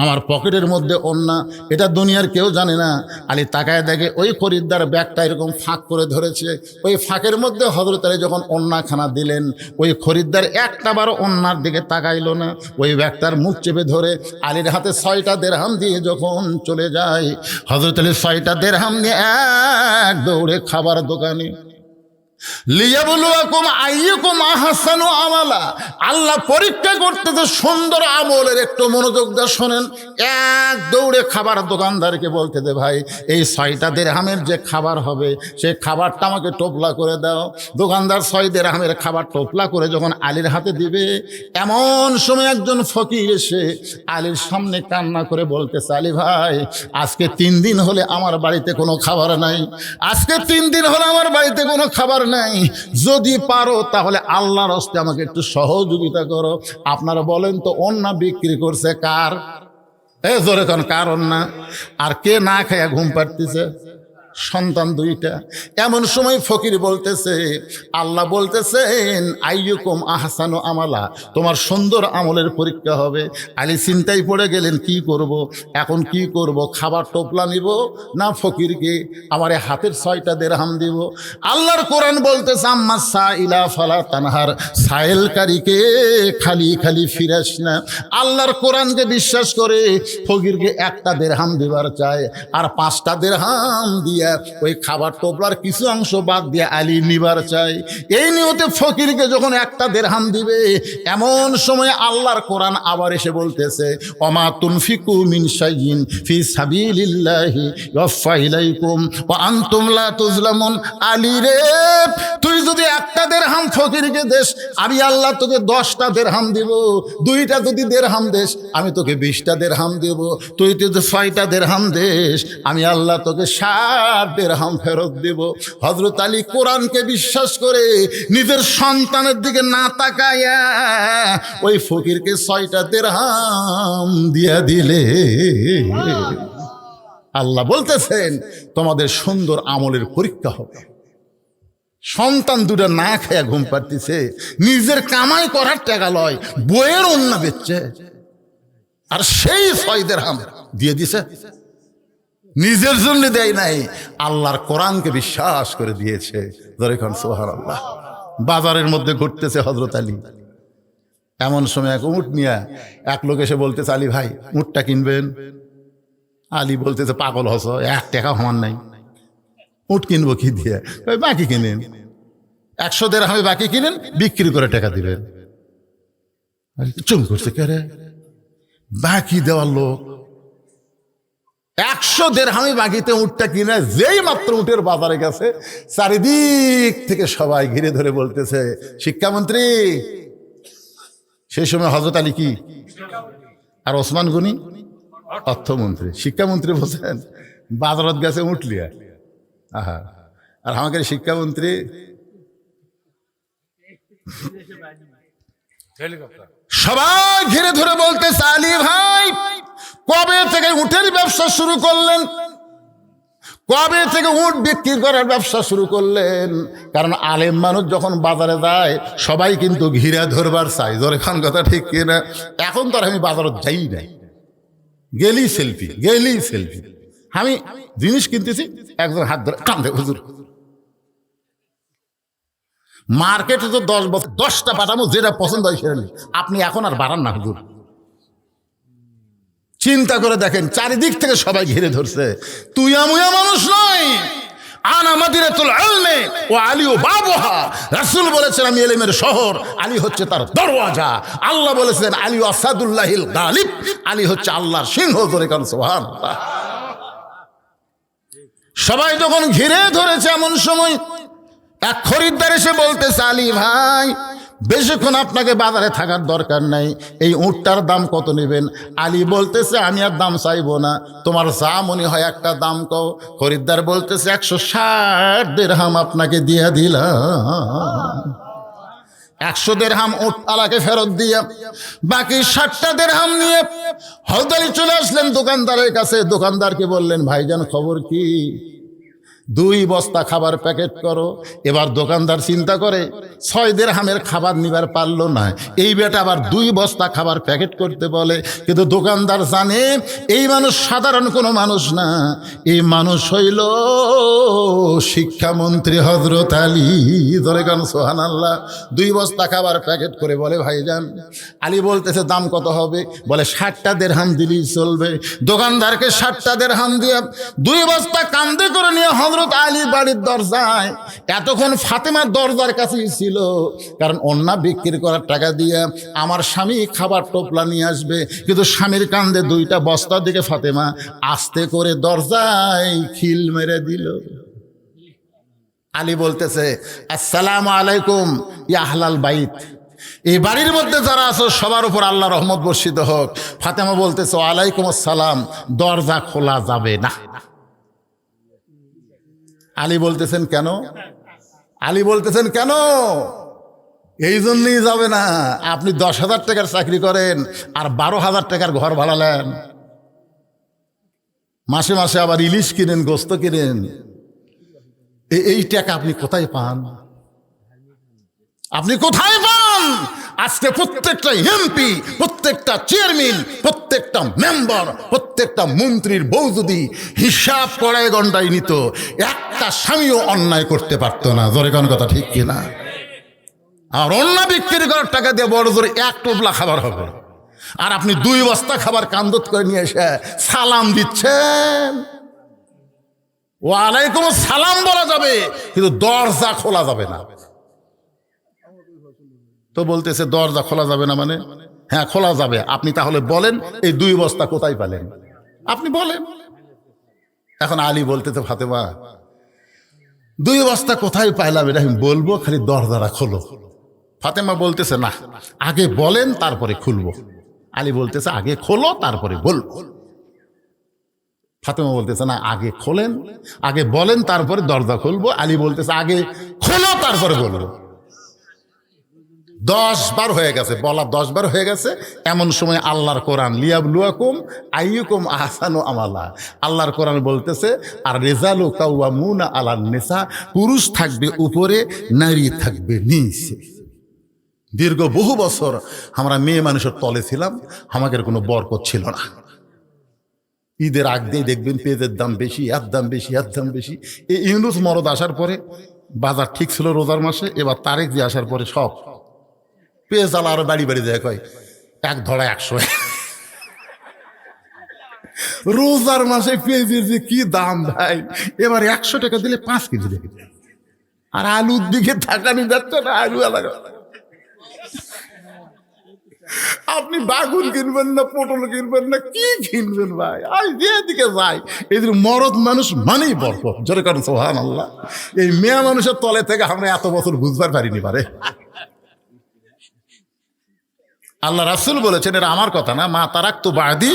আমার পকেটের মধ্যে ওন্না, এটা দুনিয়ার কেউ জানে না। আলী তাকায় দেখে ওই খরিদ্দার ব্যাগটা এরকম ফাঁক করে ধরেছে, ওই ফাঁকের মধ্যে হযরত আলী যখন ওন্নাখানা দিলেন, ওই খরিদ্দার একটাবারও ওন্নার দিকে তাকাইলো না, ওই ব্যাগটার মুখ চেপে ধরে আলীর হাতে 6টা দেরহাম দিয়ে যখন চলে যায়, হযরত আলী 6টা দেরহাম নিয়ে এক দৌড়ে খাবার দোকানে। লিয়াবলুয়াকুম আইয়ুকুম আহসানু আমালা, আল্লাহ পরীক্ষা করতেছে সুন্দর আমলের। একটু মনোযোগ দিয়ে শোনেন। এক দৌড়ে খাবার দোকানদারকে বলতে দে ভাই এই 6টা দেরহামের যে খাবার হবে সেই খাবারটা আমাকে টোপলা করে দাও। দোকানদার 6 দেরহামের খাবার টোপলা করে যখন আলীর হাতে দিবে, এমন সময় একজন ফকির এসে আলীর সামনে কান্না করে বলতেছে, আলী ভাই আজকে 3 দিন হলে আমার বাড়িতে কোনো খাবার নাই, আজকে 3 দিন হলে আমার বাড়িতে কোনো খাবার নাই, যদি পারো তাহলে আল্লাহর হস্তে আমাকে একটু সহযোগিতা করো। আপনারা বলেন তো ওন্না বিক্রি করছে কার? জোরে কোন কার ওন্না? আর কে না খায়া ঘুম পাড়তেছে? সন্তান 2টা। এমন সময় ফকির বলতেছে, আল্লাহ বলতেছেন আইয়ুকুম আহসানু আমালা, তোমার সুন্দর আমলের পরীক্ষা হবে। আলী চিন্তায় পড়ে গেলেন, কি করব এখন, কি করব? খাবার টোপলা নিব না ফকিরকে আমার হাতের 6টা দেরহাম দিব? আল্লাহর কোরআন বলতেছে আম্মা সাইলা ফালা তানহার, সাইলকারীকে খালি খালি ফিরাস না। আল্লাহর কোরআনকে বিশ্বাস করে ফকিরকে 1টা দেরহাম দিবার চায়, আর 5টা দেরহাম দিয়ে ওই খাবার টোপলার কিছু অংশ বাদ দিয়ে আলী নিবার চাই। এই নিয়তে ফকিরকে যখন 1টা দেরহাম দিবে, এমন সময় আল্লাহর কোরআন আবার এসে বলতেছে ওমা তুনফিকু মিন শাইইন ফি সাবিলিল্লাহি ইউফা ইলাইকুম ওয়া আনতুম লা তুজলামুন। আলী রে তুই যদি 1টা দেরহাম ফকিরকে দেস, আমি আল্লাহ তোকে 10টা দেরহাম দিব। 2টা যদি দেরহাম দেস আমি তোকে 20টা দেরহাম দেব। তুই যদি 6টা দেরহাম দেস আমি আল্লাহ তোকে 60 দেরহাম ফেরত দেব। হযরত আলী কোরআনকে বিশ্বাস করে নিজের সন্তানের দিকে না তাকায়া ওই ফকিরকে 6টা দেরহাম দিয়া দিলে। আল্লাহ বলতেছেন তোমাদের সুন্দর আমলের পরীক্ষা হবে। সন্তান 2টা না খেয়ে ঘুম পাড়তেছে, নিজের কামাই করার টাকা লয়, বইয়ের ওন্না বেচছে, আর সেই 6 দেরহাম দিয়ে দিছে। নিজের জন্য দেয় নাই, আল্লাহর কোরআনকে বিশ্বাস করে দিয়েছে। যখন সুবহানাল্লাহ বাজারের মধ্যে ঘুরতেছে হযরত আলী, এমন সময় এক উট নিয়ে এক লোক এসে বলতেছে, আলী ভাই উটটা কিনবেন? আলী বলতেছে, পাগল হস, 1 টাকা আমার নাই, উট কিনবো কি দিয়ে? বাকি কিনেন, 100 দেরহামে বাকি কিনেন, বিক্রি করে টাকা দিবেন। চুম করছে, কে রে? বাকি দেওয়ার লোক 100 দেরহামে বাকিতে উটটা কিনে যেই মাত্র উটের বাজারে গেছে, চারিদিক থেকে সবাই ঘিরে ধরে বলতেছে শিক্ষামন্ত্রী। সেই সময় হযরত আলী কি আর ওসমান গনি অর্থমন্ত্রী, শিক্ষামন্ত্রী বলছেন বাজারত গেছে উট লিয়া। আহা, আর আমাকে শিক্ষামন্ত্রী সবাই ঘিরে ধরে বলতেছে, আলী ভাই কবে থেকে উটের ব্যবসা শুরু করলেন? কবে থেকে উট বিক্রি করার ব্যবসা শুরু করলেন? কারণ আলেম মানুষ যখন বাজারে যায় সবাই কিন্তু ঘিরে ধরবার চাই। জোরে খান কথা ঠিক কিনা? এখন তো আর আমি বাজারে যাই নাই, গেলি সেলফি। আমি জিনিস কিনতেছি, একজন হাত ধরে কান্দে, হুজুর মার্কেটে তো 10 বছর 10টা পাঠামো, যেটা পছন্দ হয় সেটা নিই, আপনি এখন আর বাড়ান না হুজুর। চিন্তা করে দেখেন, চারিদিক থেকে সবাই ঘিরে ধরছে, তুই আমুয়া মানুষ নয়, আনা মাদিনাতুল ইলমি ওয়া আলিউ বাবুহা। রাসূল বলেছেন আমি ইলমের শহর, আলী হচ্ছে তার দরওয়াজা। আল্লাহ বলেছেন আলী আসাদুল্লাহিল গালিব, আলী হচ্ছে আল্লাহর সিংহ। ধরে কান সুবহানাল্লাহ। সবাই যখন ঘিরে ধরেছে এমন সময় এক খরিদ্দার এসে বলতেছে, আলী ভাই বেশিক্ষণ আপনাকে বাজারে থাকার দরকার নাই, এই উটটার দাম কত নেবেন? আলী বলতেছে আমি আর দাম চাইবো না, তোমার যা মনে হয় একটা দাম কও। খরিদ্দার বলতেছে 160 দিরহাম আপনাকে দিয়ে দিলাম। 100 দিরহাম উট আলাকে ফেরত দিয়ে বাকি 60টা দিরহাম নিয়ে হযরত আলী চলে আসলেন দোকানদারের কাছে। দোকানদারকে বললেন, ভাইজান খবর কি? 2 বস্তা খাবার প্যাকেট করো। এবার দোকানদার চিন্তা করে 6 দিরহামের খাবার নিবার পারলো না, এই বেটা আবার 2 বস্তা খাবার প্যাকেট করতে বলে। কিন্তু দোকানদার জানে এই মানুষ সাধারণ কোনো মানুষ না, এই মানুষ হইল শিক্ষামন্ত্রী হযরত আলী। ধরে গান সুবহানাল্লাহ। 2 বস্তা খাবার প্যাকেট করে বলে, ভাইজান। আলী বলতেছে দাম কত হবে? বলে 60টা দিরহাম দিলেই চলবে। দোকানদারকে 60টা দিরহাম দিয়ে 2 বস্তা কান্দে করে নিয়ে হযরত আলী বাড়ির দরজায়, এতক্ষণ ফাতেমার দরজার কাছেই ছিল, কারণ অন্যা বিক্রি করার টাকা দিয়ে আমার স্বামী খাবার টোপলা নিয়ে আসবে। কিন্তু স্বামীর কান্দে 2টা বস্তার দিকে ফাতেমা আস্তে করে দরজায় খিল মেরে দিল। আলী বলতেছে আসসালামু আলাইকুম ইয়া আহলাল বাইত, এই বাড়ির মধ্যে যারা আছো সবার উপর আল্লাহ রহমত বর্ষিত হোক। ফাতেমা বলতেছে ওয়ালাইকুম আসসালাম, দরজা খোলা যাবে না। আলী বলতেছেন কেন? আলী বলতেছেন কেন? এই জন্যই যাবে না, আপনি 10,000 টাকার চাকরি করেন আর 12,000 টাকার ঘর ভাড়া নেন, মাসে মাসে আবার ইলিশ কিনেন, গোস্ত কিনেন, এই টাকা আপনি কোথায় পান? আপনি কোথায় পান? আজকে প্রত্যেকটা এমপি, প্রত্যেকটা চেয়ারম্যান, প্রত্যেকটা মেম্বার, প্রত্যেকটা মন্ত্রীর বউ যদি হিসাব কড়াই ঘন্টায় নিত, একটা স্বামীও অন্যায় করতে পারতো না। জোরে কোন কথা ঠিক কিনা? আর অন্য বিক্রি করার টাকা দিয়ে বড় জোরে 1 টোপলা খাবার হবে, আর আপনি 2 বস্তা খাবার কান্দত করে নিয়ে এসে সালাম দিচ্ছেন। ওয়ালাইকুম সালাম বলা যাবে, কিন্তু দরজা খোলা যাবে না। তো বলতেছে দরজা খোলা যাবে না মানে? হ্যাঁ খোলা যাবে। আপনি তাহলে বলেন এই 2 বস্তা কোথায় পেলেন? আপনি বলেন। এখন আলী বলতেছে ফাতেমা 2 বস্তা কোথায় পাইলাম এটা আমি বলবো, খালি দরজাটা খোলো। ফাতেমা বলতেছে না, আগে বলেন তারপরে খুলবো। আলী বলতেছে আগে খোলো তারপরে বলবো। ফাতেমা বলতেছে না, আগে খোলেন, আগে বলেন তারপরে দরজা খুলবো। আলী বলতেছে আগে খোলো তারপরে বলবো। 10 বার হয়ে গেছে, বলা 10 বার হয়ে গেছে। এমন সময় আল্লাহর কোরআন লিয়াবলুয়াকুম আইয়ুকুম আহসানু আমালা, আল্লাহর কোরআন বলতেছে আর রিজালু কাওয়ামুনা আলান নিসা, পুরুষ থাকবে উপরে, নারী থাকবে নিচে। দীর্ঘ বহু বছর আমরা মেয়ে মানুষের তলে ছিলাম, আমাদের কোনো বরকত ছিল না। ঈদের আগ দিয়ে দেখবেন পেঁয়াজের দাম বেশি, এর দাম বেশি, এর দাম বেশি। এই ইউনুস মরদ আসার পরে বাজার ঠিক ছিল রোজার মাসে, এবার তারেক যে আসার পরে সব পেঁয়াজ আলা আরো বাড়ি বাড়ি দেয়, কয় 1 ধরা 100। রোজার মাসে পেঁয়াজের যে কি দাম ভাই, এবার 100 টাকা দিলে 5 কেজি দেখে। আর আলুর দিকে থাকানি যাচ্ছে না, আলু আলাদা। আপনি বাগুন কিনবেন না, পটল কিনবেন না, কি কিনবেন ভাই? আর যেদিকে যাই এদের মরদ মানুষ মানেই বরকত। জোরে করেন সুবহানাল্লাহ। এই মেয়ে মানুষের তলে থেকে আমরা এত বছর বুঝবার পারিনি পারে। আল্লাহ রাসূল বলেছেন, এটা আমার কথা না, মা তারাকতু বাদি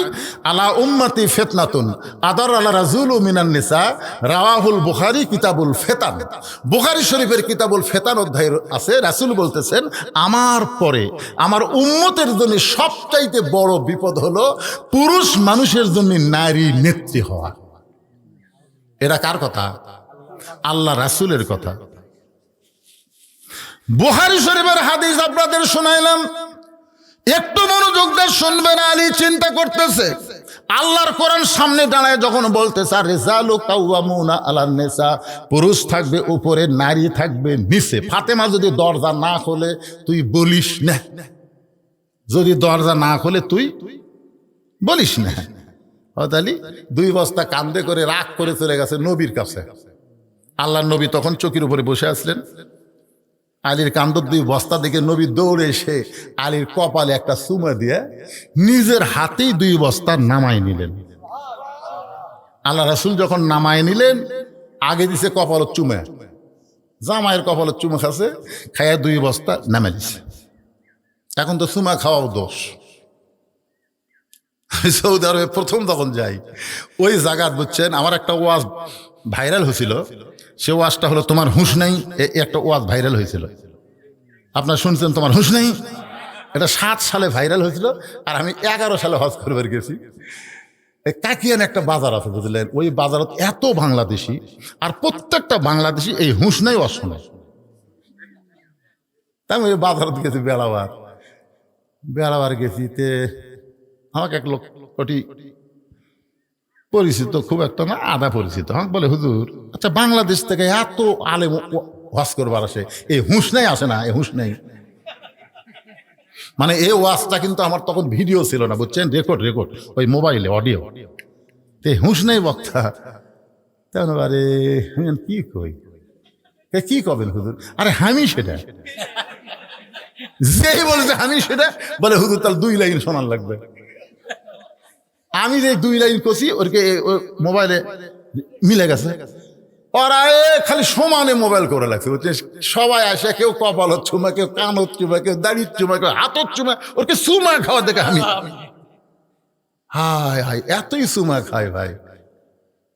আলা উম্মতি ফিতনাতুন আদার আলা রাজুলু মিনান নিসা, রাওয়াহুল বুখারী কিতাবুল ফিতান। বুখারী শরীফের কিতাবুল ফিতান অধ্যায় আছে। রাসূল বলতেছেন আমার পরে আমার উম্মতের জন্য সবচাইতে বড় বিপদ হলো পুরুষ মানুষের জন্য নারী নেত্রী হওয়া। এটা কার কথা? আল্লাহ রাসূলের কথা। বুখারী শরীফের হাদিস আপনাদের শোনাইলাম, একটু মনোযোগ দিয়ে শুনবেন। আলী চিন্তা করতেছে আল্লাহর কোরআন সামনে দাঁড়ায় যখন বলতেছে আর রিজালু কাওয়ামুনা আলান নিসা, পুরুষ থাকবে উপরে, নারী থাকবে নিচে। ফাতেমা যদি দরজা না খোলে তুই বলিস না, যদি দরজা না খোলে তুই বলিস না। হযরত 2 বস্তা কান্দে করে রাগ করে চলে গেছে নবীর কাছে। আল্লাহর নবী তখন চকির উপরে বসে আসলেন। আলীর কান্দর 2 বস্তা দেখে নবী দৌড়ে এসে আলীর কপালে একটা চুমা দিয়ে নিজের হাতেই 2 বস্তা নামাই নিলেন। আল্লাহ রাসূল যখন নামাই নিলেন, আগে দিছে কপালের চুমা, জামাইয়ের কপালের চুমা খাচ্ছে, খাইয়া 2 বস্তা নামে দিছে। এখন তো চুমা খাওয়াও দোষ। সৌদি আরবে প্রথম যখন যাই, ওই জায়গা বুঝছেন, আমার একটা ওয়াজ ভাইরাল হয়েছিল। সে ওয়াজটা হলো তোমার হুঁশ নেই। একটা ওয়াজ ভাইরাল হয়েছিল, আপনারা শুনছেন, তোমার হুঁশ নেই। এটা 7 সালে ভাইরাল হয়েছিল, আর আমি 11 সালে হজ করবার গেছি। কাকিয়ান একটা বাজার আছে বুঝলেন, ওই বাজারত এত বাংলাদেশি, আর প্রত্যেকটা বাংলাদেশি এই হুঁশ নেই ওয়াজ শোনে। তাই আমি ওই বাজারত গেছি, বেড়াবার গেছি। তে আমাকে এক লোক কোটি পরিচিত, খুব একটা না, আধা পরিচিত, আমাকে বলে হুজুর, আচ্ছা বাংলাদেশ থেকে এত আলেম ওয়াজ করবার আসে, এই হুঁশ নেই আসে না? এই হুঁশ নেই মানে এই ওয়াজটা কিন্তু আমার তখন ভিডিও ছিল না বুঝছেন, রেকর্ড ওই মোবাইলে অডিও। এই হুঁশ নেই বক্তা। তেমন আরে কি কই, কি কবেন হুজুর? আরে আমি সেটা, যেই বলছে আমি সেটা বলে হুজুর তাহলে 2 লাইন শোনার লাগবে। আমি যে 2 লাইন কষি ওরকে মোবাইলে মিলে গেছে। ওরা খালি সমানে মোবাইল করে লাগছে বুঝছে। সবাই আসে, কেউ কপালত চুমা, কেউ কানত চুমা, কেউ দাড়ির চুমা, কেউ হাতত চুমা, ওরকে চুমা খাওয়া দেখে আমি হায় হায় এতই চুমা খায় ভাই।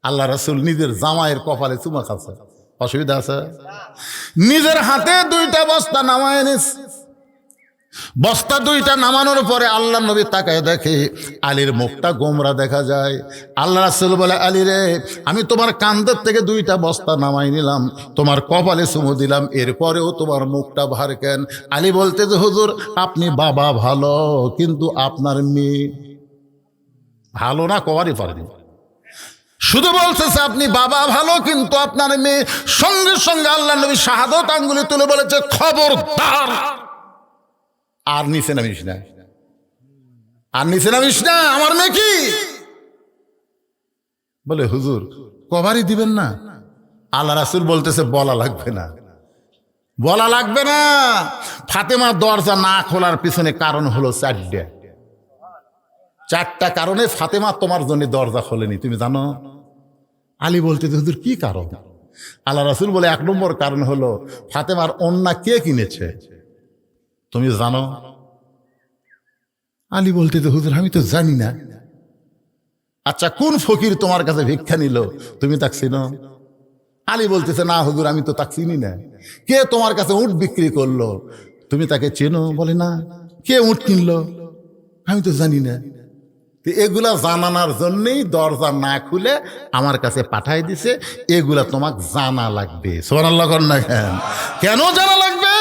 আল্লাহ রাসূল নিজের জামাইয়ের কপালে চুমা খাচ্ছে, অসুবিধা আছে? নিজের হাতে 2টা বস্তা নামায় এনেছে। বস্তা 2টা নামানোর পরে আল্লাহ নবী তাকায় দেখে আলীর মুখটা গোমরা দেখা যায়। আল্লাহ রাসূল বলে, আলী রে, আমি তোমার কাঁধের থেকে 2টা বস্তা নামাই নিলাম, তোমার কপালে চুমু দিলাম, এরপরেও তোমার মুখটা ভার কেন? আলী বলতে যে হুজুর আপনি বাবা ভালো, কিন্তু আপনার মেয়ে ভালো না, কবারই পারেনি। শুধু বলতেছে আপনি বাবা ভালো, কিন্তু আপনার মেয়ে। সঙ্গে সঙ্গে আল্লাহ নবী শাহাদত আঙ্গুলি তুলে বলেছে, খবরদার আর নিচে নামিস না, আর নিচে নামিস না, আমার মেয়ে কি? বলে হুজুর কবারই দিবেন না? আল্লাহ রাসূল বলতেছে বলা লাগবে না, বলা লাগবে না। ফাতেমার দরজা না খোলার পিছনে কারণ হলো 4টা কারণে ফাতেমা তোমার জন্য দরজা খোলেনি, তুমি জানো? আলী বলতে হুজুর কি কারণ? আল্লাহ রাসূল বলে 1 নম্বর কারণ হলো ফাতেমার ওন্না কে কিনেছে, তুমি জানো? আলী বলতে হুজুর আমি তো জানি না। আচ্ছা কোন ফকির তোমার কাছে ভিক্ষা নিল, তুমি তাকে চিনো? আলী বলতেছে না হুজুর আমি তো তাকে চিনি না। কে তোমার কাছে উট বিক্রি করলো, তুমি তাকে চেনো? বলে না। কে উট কিনলো, আমি তো জানি না। এগুলা জানানোর জন্যই দরজা না খুলে আমার কাছে পাঠাই দিছে, এগুলা তোমাকে জানা লাগবে। সুবহানাল্লাহ কর না কেন? কেন জানা লাগবে?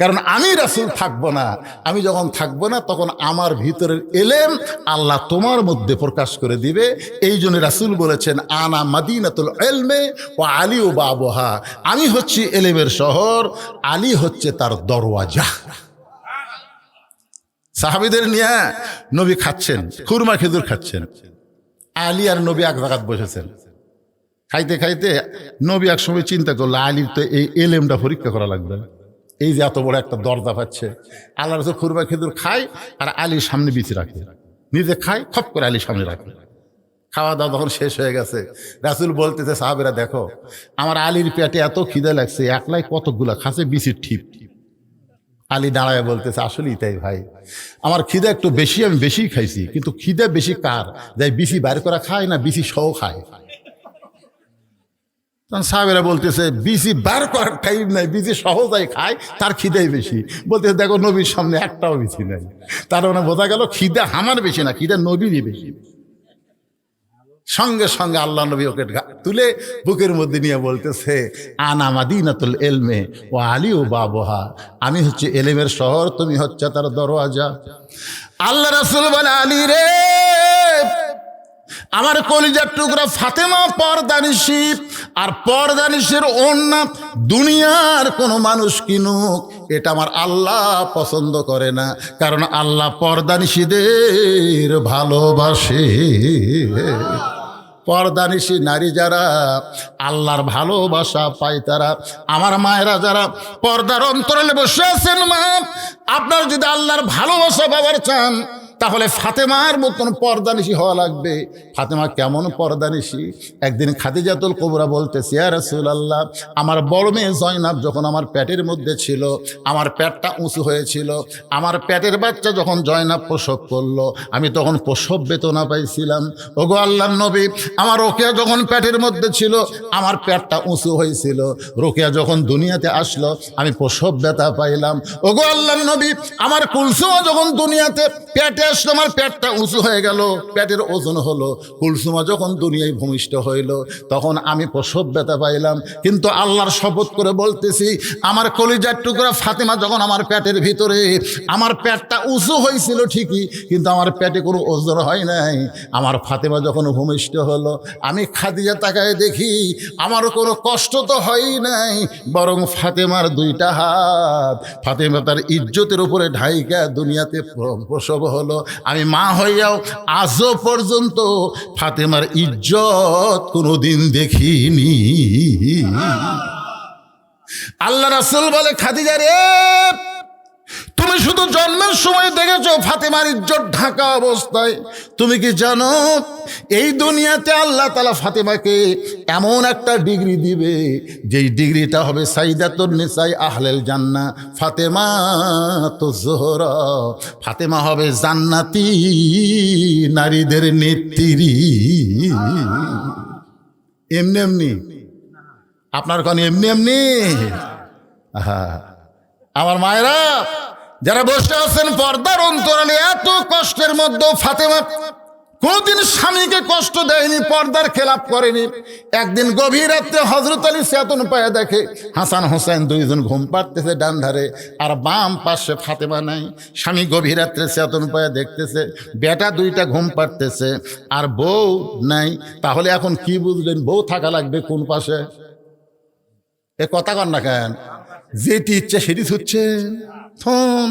কারণ আমি রাসূল থাকবো না, আমি যখন থাকবো না তখন আমার ভিতরের এলেম আল্লাহ তোমার মধ্যে প্রকাশ করে দিবে। এই জন্য রাসূল বলেছেন আনা মাদিনাতুল ইলমে ওয়া আলী ও বাবুহা, আমি হচ্ছি এলেমের শহর, আলী হচ্ছে তার দরওয়াজা। সাহাবীদের নিয়ে নবী খাচ্ছেন, খুরমা খেজুর খাচ্ছেন। আলী আর নবী এক জায়গায় বসেছেন, খাইতে খাইতে নবী এক সময় চিন্তা করলো আলীর তো এই এলেমটা পরীক্ষা করা লাগবে। এই যে এত বড় একটা দরজা পাচ্ছে, আল্লাহ রাসূল খুরমা খেজুর খায় আর আলীর সামনে বিছিয়ে রাখে, নিজে খায় খপ করে আলীর সামনে রাখে। খাওয়া দাওয়া যখন শেষ হয়ে গেছে, রাসূল বলতেছে সাহাবীরা দেখো আমার আলীর পেটে এত খিদে লাগছে, একলাই কতগুলা খাচ্ছে বিচির ঠিপ। আলী দাঁড়ায় বলতেছে আসলেই তাই ভাই, আমার খিদে একটু বেশি, আমি বেশি খাইছি, কিন্তু খিদে বেশি কার, যাই বিচি বাইর করা খায় না বিচি সহ খায়? সাহাবেরা বলতেছে বিচি বার করার টাইম নাই, বিচি সহজাই খায়, তার খিদেই বেশি। বলতেছে দেখো নবীর সামনে একটাও বিচি নাই, তার মানে বোঝা গেল খিদে আমার বেশি না, খিদে নবীরই বেশি। সঙ্গে সঙ্গে আল্লাহ নবী ওকে তুলে বুকের মধ্যে নিয়ে বলতেছে আনা মাদিনাতুল ইলমে ওয়া আলী ও বাবুহা, আমি হচ্ছে এলেমের শহর, তুমি হচ্ছে তার দরওয়াজা। আল্লাহ রাসূল বলে আলী রে, আমার কলিজার টুকরা ফাতেমা পর্দানিশী, আর পর্দানিশীর ওড়না দুনিয়ার কোনো মানুষ কিনুক এটা আমার আল্লাহ পছন্দ করে না, কারণ আল্লাহ পর্দানিশীদের ভালোবাসে। পর্দানিশী নারী যারা আল্লাহর ভালোবাসা পায় তারা, আমার মায়েরা যারা পর্দার অন্তরালে বসে আছেন, মা আপনার যদি আল্লাহর ভালোবাসা পাবার চান তাহলে ফাতেমার মতন পর্দানিশী হওয়া লাগবে। ফাতেমা কেমন পর্দানিশী? একদিন খাদিজাতুল কুবরা বলতেছে, ইয়া রাসূলুল্লাহ, আমার বড় মেয়ে জয়নাব যখন আমার পেটের মধ্যে ছিল, আমার পেটটা উঁচু হয়েছিল, আমার পেটের বাচ্চা যখন জয়নাব প্রসব করলো, আমি তখন প্রসব বেদনা পাইছিলাম। ওগো আল্লাহর নবী, আমার রোকেয়া যখন পেটের মধ্যে ছিল আমার পেটটা উঁচু হয়েছিল, রোকেয়া যখন দুনিয়াতে আসলো আমি প্রসব ব্যথা পাইলাম। ওগো আল্লাহর নবী, আমার কুলসুমা যখন দুনিয়াতে পেটে আসলো আমার পেটটা উঁচু হয়ে গেল, পেটের ওজন হলো। কুলসুমা যখন দুনিয়ায় ভূমিষ্ঠ হইল তখন আমি প্রসব ব্যথা পাইলাম। কিন্তু আল্লাহর শপথ করে বলতেছি, আমার কলিজার টুকরা ফাতেমা যখন আমার পেটের ভিতরে, আমার পেটটা উঁচু হয়েছিল ঠিকই, কিন্তু আমার পেটে কোনো ওজন হয় নাই। আমার ফাতেমা যখন ভূমিষ্ঠ হলো আমি খাদিজা তাকায় দেখি আমারও কোনো কষ্ট তো হয়ই নাই, বরং ফাতেমার দুইটা হাত ফাতেমা তার ইজ্জতের উপরে ঢাইকা দুনিয়াতে প্রসব হলো। আমি মা হইয়াও আজও পর্যন্ত ফাতেমার ইজ্জত কোনোদিন দেখিনি। আল্লাহ রাসূল বলে, খাদিজা রে, তুমি শুধু জন্মের সময় দেখেছো ফাতেমার ইজ্জত ঢাকা অবস্থায়, তুমি কি জানো এই দুনিয়াতে আল্লাহ তাআলা ফাতেমাকে এমন একটা ডিগ্রি দিবে যেই ডিগ্রিটা হবে সাইয়্যিদাতুন নিসাই আহলেল জান্নাহ, ফাতেমা তো জোহরা, ফাতেমা হবে জান্নাতি নারীদের নেত্রী। এমনি এমনি আপনার কোন এমনি এমনি? আমার মায়েরা যারা বসে আছেন পর্দার অন্তরালে, এত কষ্টের মধ্যে ফাতেমা কোনদিন স্বামীকে কষ্ট দেয়নি, পর্দার খেলাপ করেনি। একদিন গভীর রাত্রে হযরত আলী চেতন পায়ে দেখে হাসান হোসেন দুইজন ঘুম পাড়তেছে ডান ধারে, আর বাম পাশে ফাতেমা নাই। স্বামী গভীর রাত্রে চেতন পায়ে দেখতেছে বেটা দুইটা ঘুম পাড়তেছে আর বউ নাই। তাহলে এখন কি বুঝলেন? বউ থাকা লাগবে কোন পাশে? এ কথা কন না কেন? যেটি ইচ্ছে সেটি ছুটছে, থন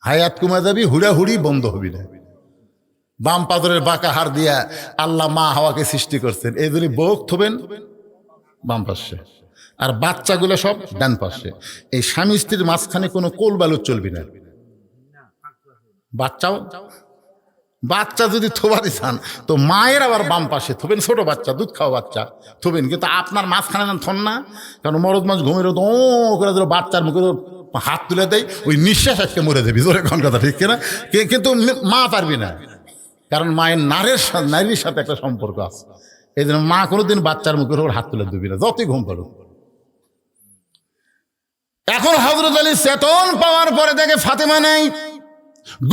হায়াত কমা যাবি, হুড়াহুড়ি বন্ধ হবি না। বাম পাথরের বাঁকা হাড় দিয়া আল্লাহ মা হাওয়াকে সৃষ্টি করছেন, এই জন্য বউক থবেন বাম পাশে আর বাচ্চাগুলো সব ডান পাশে। এই স্বামী স্ত্রীর মাঝখানে কোনো কোল বালু চলবি না। বাচ্চা যদি থোবাতে চান তো মায়ের আবার বাম পাশে থবেন, ছোট বাচ্চা দুধ খাওয়া বাচ্চা থবেন, কিন্তু আপনার মাঝখানে থন না। কারণ মরদ মাছ ঘুমের ও করে দিল, বাচ্চার মুখে হাত তুলে দেয়, ওই নিঃশ্বাস আজকে মরে দেবি, জোরে কোন কথা ঠিক কিনা? কিন্তু মা পারবি না, কারণ মায়ের নারীর সাথে একটা সম্পর্ক আছে। এই জন্য মা কোনোদিন বাচ্চার মুখের ওপর হাত তুলে দিবি না, যতই ঘুম পাড়ুক। এখন হযরত আলী চেতন পাওয়ার পরে দেখে ফাতেমা নেই।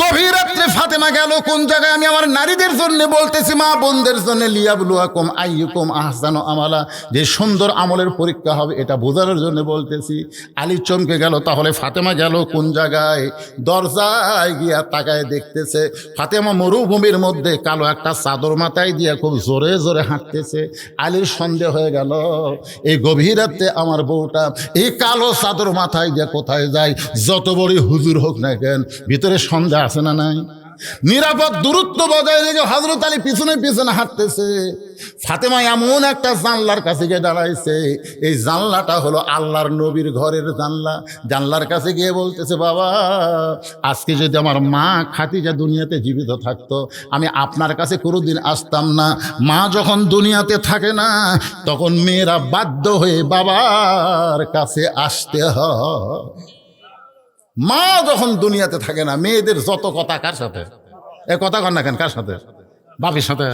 গভীর রাত্রে ফাতেমা গেল কোন জায়গায়? আমি আমার নারীদের জন্য বলতেছি, মা বোনদের জন্য, লিয়াবলুয়াকুম আইয়ুকুম আহসানু আমালা, যে সুন্দর আমলের পরীক্ষা হবে এটা বোঝানোর জন্য বলতেছি। আলী চমকে গেল, তাহলে ফাতেমা গেল কোন জায়গায়? দরজায় গিয়া তাকায় দেখতেছে ফাতেমা মরুভূমির মধ্যে কালো একটা চাদর মাথায় দিয়ে খুব জোরে জোরে হাঁটতেছে। আলীর সন্দেহ হয়ে গেল, এই গভীর রাত্রে আমার বউটা এই কালো চাদর মাথায় দিয়ে কোথায় যায়? যত বড় হুজুর হোক না কেন, ভিতরে সন্দেহ আছে না নাই? নিরাপদ দূরত্ব বজায় রেখে হযরত আলী পিছনে পিছনে হাঁটতেছে। ফাতেমা এমন একটা জানলার কাছে গিয়ে দাঁড়াইছে, এই জানলাটা হলো আল্লাহর নবীর ঘরের জানলা। জানলার কাছে গিয়ে বলতেছে, বাবা, আজকে যদি আমার মা খাদিজা দুনিয়াতে জীবিত থাকতো আমি আপনার কাছে কোনোদিন আসতাম না। মা যখন দুনিয়াতে থাকে না তখন মেয়েরা বাধ্য হয়ে বাবার কাছে আসতে হয়। মা যখন দুনিয়াতে থাকে না মেয়েদের যত কথা, কার সাথে? এ কথা কর না কেন? কার সাথে? বাপের সাথে।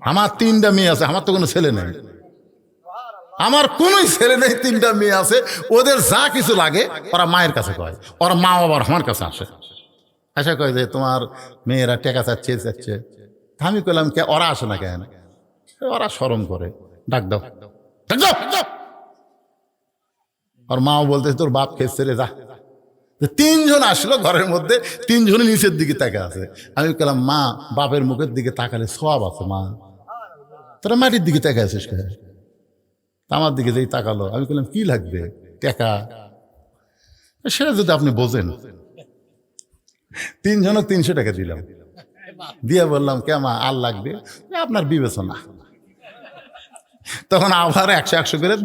আমার 3টা মেয়ে আছে, আমার তো কোনো ছেলে নেই। আমার কোনোই ছেলে নেই, 3টা মেয়ে আছে। ওদের যা কিছু লাগে ওরা মায়ের কাছে কয়, ওরা মা বাবার আমার কাছে আসে। আশা কয় যে তোমার মেয়েরা টেকা চাচ্ছে চাচ্ছে। আমি কইলাম কে ওরা আসে না কেন? ওরা শরম করে, ডাক দাও, ডাক দাও। আর মাও বলতেছে তোর বাপ খেয়ে ছেড়ে যা, তো তিনজন আসলো ঘরের মধ্যে, তিনজনই নিচের দিকে তাকা আছে। আমি বললাম, মা বাপের মুখের দিকে তাকালে সওয়াব আছে মা, তোরা মাটির দিকে তাকা আছিস কে? আমার দিকে যেই তাকালো, আমি বললাম কি লাগবে টাকা, সেটা যদি আপনি বোঝেন। তিনজনও 300 টাকা দিলাম, দিয়ে বললাম কে মা আর লাগবে? আপনার বিবেচনা। তখন আবার 100 করে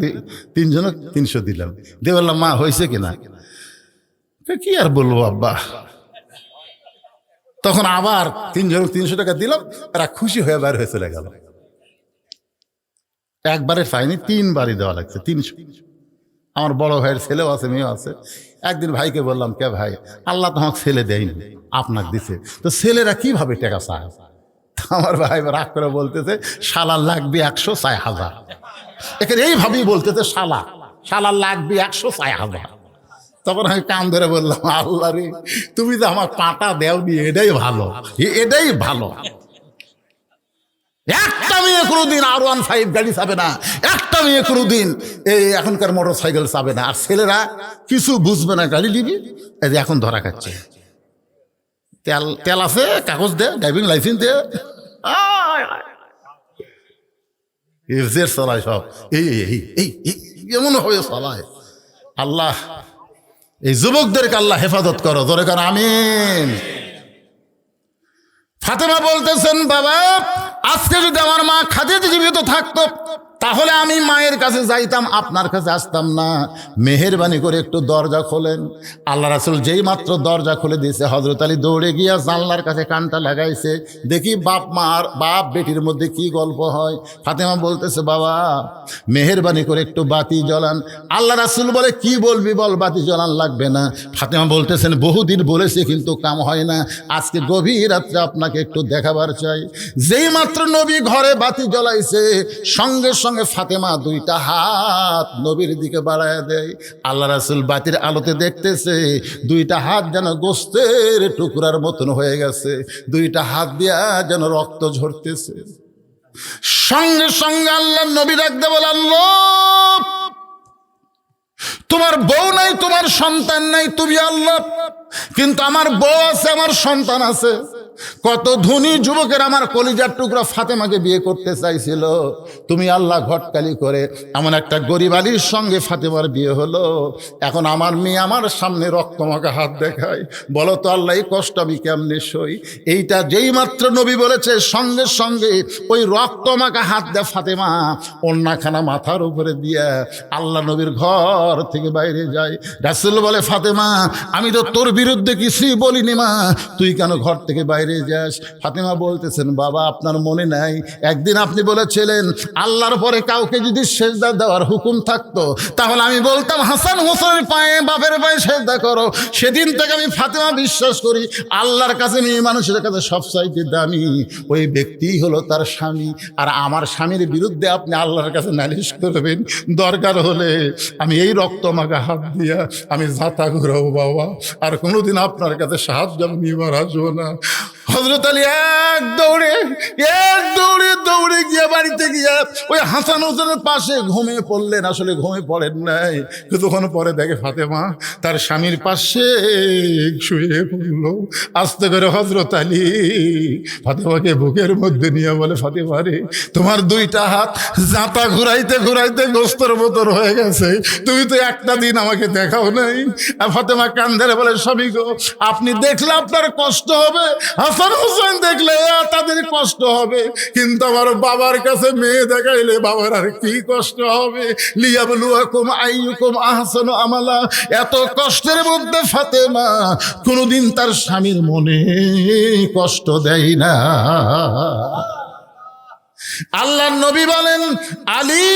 তিনজনও 300 দিলাম, দিয়ে বললাম মা হয়েছে কিনা? কি আর বলবো আব্বা। তখন আবার তিনজন 300 টাকা দিলাম, তারা খুশি হয়ে বের হয়ে চলে গেল। একবারে পাইনি, 3 বারই দেওয়া লাগছে 300। আমার বড় ভাইয়ের ছেলেও আছে, মেয়েও আছে। একদিন ভাইকে বললাম, কে ভাই, আল্লাহ তো আমাকে ছেলে দেয়নি, আপনাকে দিছে, তো ছেলেরা কিভাবে টাকা চায়? আমার ভাই রাগ করে বলতেছে, শালা লাগবে 100 চায় 1000। এখানে এইভাবেই বলতেছে, শালা লাগবে 100 চায় 1000। তখন আমি কান ধরে বললাম, আল্লাহ রে, তুমি তো আমার পাটা দেওনি, এটাই ভালো, এটাই ভালো। একটা মেয়ে কোনোদিন R15 গাড়ি চাবে না, একটা মেয়ে কোনোদিন এই এখনকার মোটর সাইকেল চাবে না। আর ছেলেরা কিছু বুঝবে না, গাড়ি নিবি, এই যে এখন ধরা খাচ্ছে। তেল আছে, কাগজ দে, ড্রাইভিং লাইসেন্স দে, চালায় সব, এমন হয়ে চালায়। আল্লাহ এই যুবকদেরকে আল্লাহ হেফাজত করো, জোরে কর আমিন। ফাতেমা বলতেছেন, বাবা আজকে যদি আমার মা খাদিজা জীবিত থাকতো তাহলে আমি মায়ের কাছে যাইতাম, আপনার কাছে আসতাম না। মেহেরবানি করে একটু দরজা খোলেন। আল্লাহ রাসূল যেই মাত্র দরজা খুলে দিয়েছে, হযরত আলী দৌড়ে গিয়া জানলার কাছে কানটা লাগাইছে, দেখি বাপ বেটির মধ্যে কি গল্প হয়। ফাতেমা বলতেছে, বাবা মেহেরবানি করে একটু বাতি জ্বালান। আল্লাহ রাসূল বলে, কি বলবি বল, বাতি জ্বালান লাগবে না। ফাতেমা বলতেছেন, বহুদিন বলেছে কিন্তু কাম হয় না, আজকে গভীর রাত্রে আপনাকে একটু দেখাবার চাই। যেই মাত্র নবী ঘরে বাতি জ্বলাইছে, সঙ্গে সঙ্গে ফাতেমা 2টা হাত নবীর দিকে বাড়ায় দেয়। আল্লাহ রাসূল বাতির আলোতে দেখতেছে 2টা হাত যেন গোস্তের টুকরার মতন হয়ে গেছে, 2টা হাত দিয়া যেন রক্ত ঝরতেছে। সঙ্গে সঙ্গে আল্লাহ নবী ডাকতে বলে, আল্লাহ তোমার বউ নাই, তোমার সন্তান নাই, তুমি আল্লাহ, কিন্তু আমার বউ আছে, আমার সন্তান আছে। কত ধনী যুবকের আমার কলিজার টুকরা ফাতেমাকে বিয়ে করতে চাইছিল, তুমি আল্লাহ ঘটকালি করে এমন একটা গরিব আলীর সঙ্গে ফাতেমার বিয়ে হলো। এখন আমার মেয়ে আমার সামনে রক্তমাখা হাত দেখায়, বলো তো আল্লাহ এই কষ্ট আমি কেমনে সই? এইটা যেই মাত্র নবী বলেছে, সঙ্গে সঙ্গে ওই রক্তমাখা হাত দেয় ফাতেমা ওন্নাখানা মাথার উপরে দিয়া আল্লাহ নবীর ঘর থেকে বাইরে যায়। রাসূল বলে, ফাতেমা আমি তো তোর বিরুদ্ধে কিছুই বলিনি মা, তুই কেন ঘর থেকে বাইরে যাস? ফাতেমা বলতেছেন, বাবা আপনার মনে নাই একদিন আপনি বলেছিলেন আল্লাহর পরে কাউকে যদি সেজদা দেওয়ার হুকুম থাকতো তাহলে আমি বলতাম হাসান হোসেনের পায়ে, বাপের পায়ে সেজদা করো। সেদিন থেকে আমি ফাতেমা বিশ্বাস করি আল্লাহর কাছে মেয়ে মানুষের কাছে সবচাইতে দামি ওই ব্যক্তি হলো তার স্বামী। আর আমার স্বামীর বিরুদ্ধে আপনি আল্লাহর কাছে নালিশ করবেন, দরকার হলে আমি এই রক্তমাখা হাত দিয়া আমি জাতা ঘুরাবো বাবা, আর কোনোদিন আপনার কাছে সাহায্য আমি নিবার আসবো না। হযরত আলী এক দৌড়ে গিয়ে বাড়িতে গিয়ে ওই হাসান হোসেনের পাশে ঘুমিয়ে পড়লেন। আসলে ঘুমিয়ে পড়েন নাই, কিছুক্ষণ পরে দেখে ফাতেমা তার স্বামীর পাশে শুয়ে পড়ল। আস্তে করে হযরত আলী ফাতেমাকে বুকের মধ্যে নিয়ে বলে, ফাতেমা রে, তোমার 2টা হাত জাঁতা ঘুরাইতে ঘুরাইতে গোস্তর মতন হয়ে গেছে, তুমি তো একটা দিন আমাকে দেখাও নাই। আর ফাতেমা কান ধরে বলে, স্বামী গো, আপনি দেখলে আপনার কষ্ট হবে, হাসান হোসেন দেখলে তাদের কষ্ট হবে, কিন্তু আমার বাবার কাছে মেয়ে দেখাইলে বাবার আর কি কষ্ট হবে। লিয়াবলুয়াকুম আইয়ুকুম আহসানু আমালা। এত কষ্টের মধ্যে ফাতেমা কোনোদিন তার স্বামীর মনে কষ্ট দেয় না। আল্লাহর নবী বলেন, আলী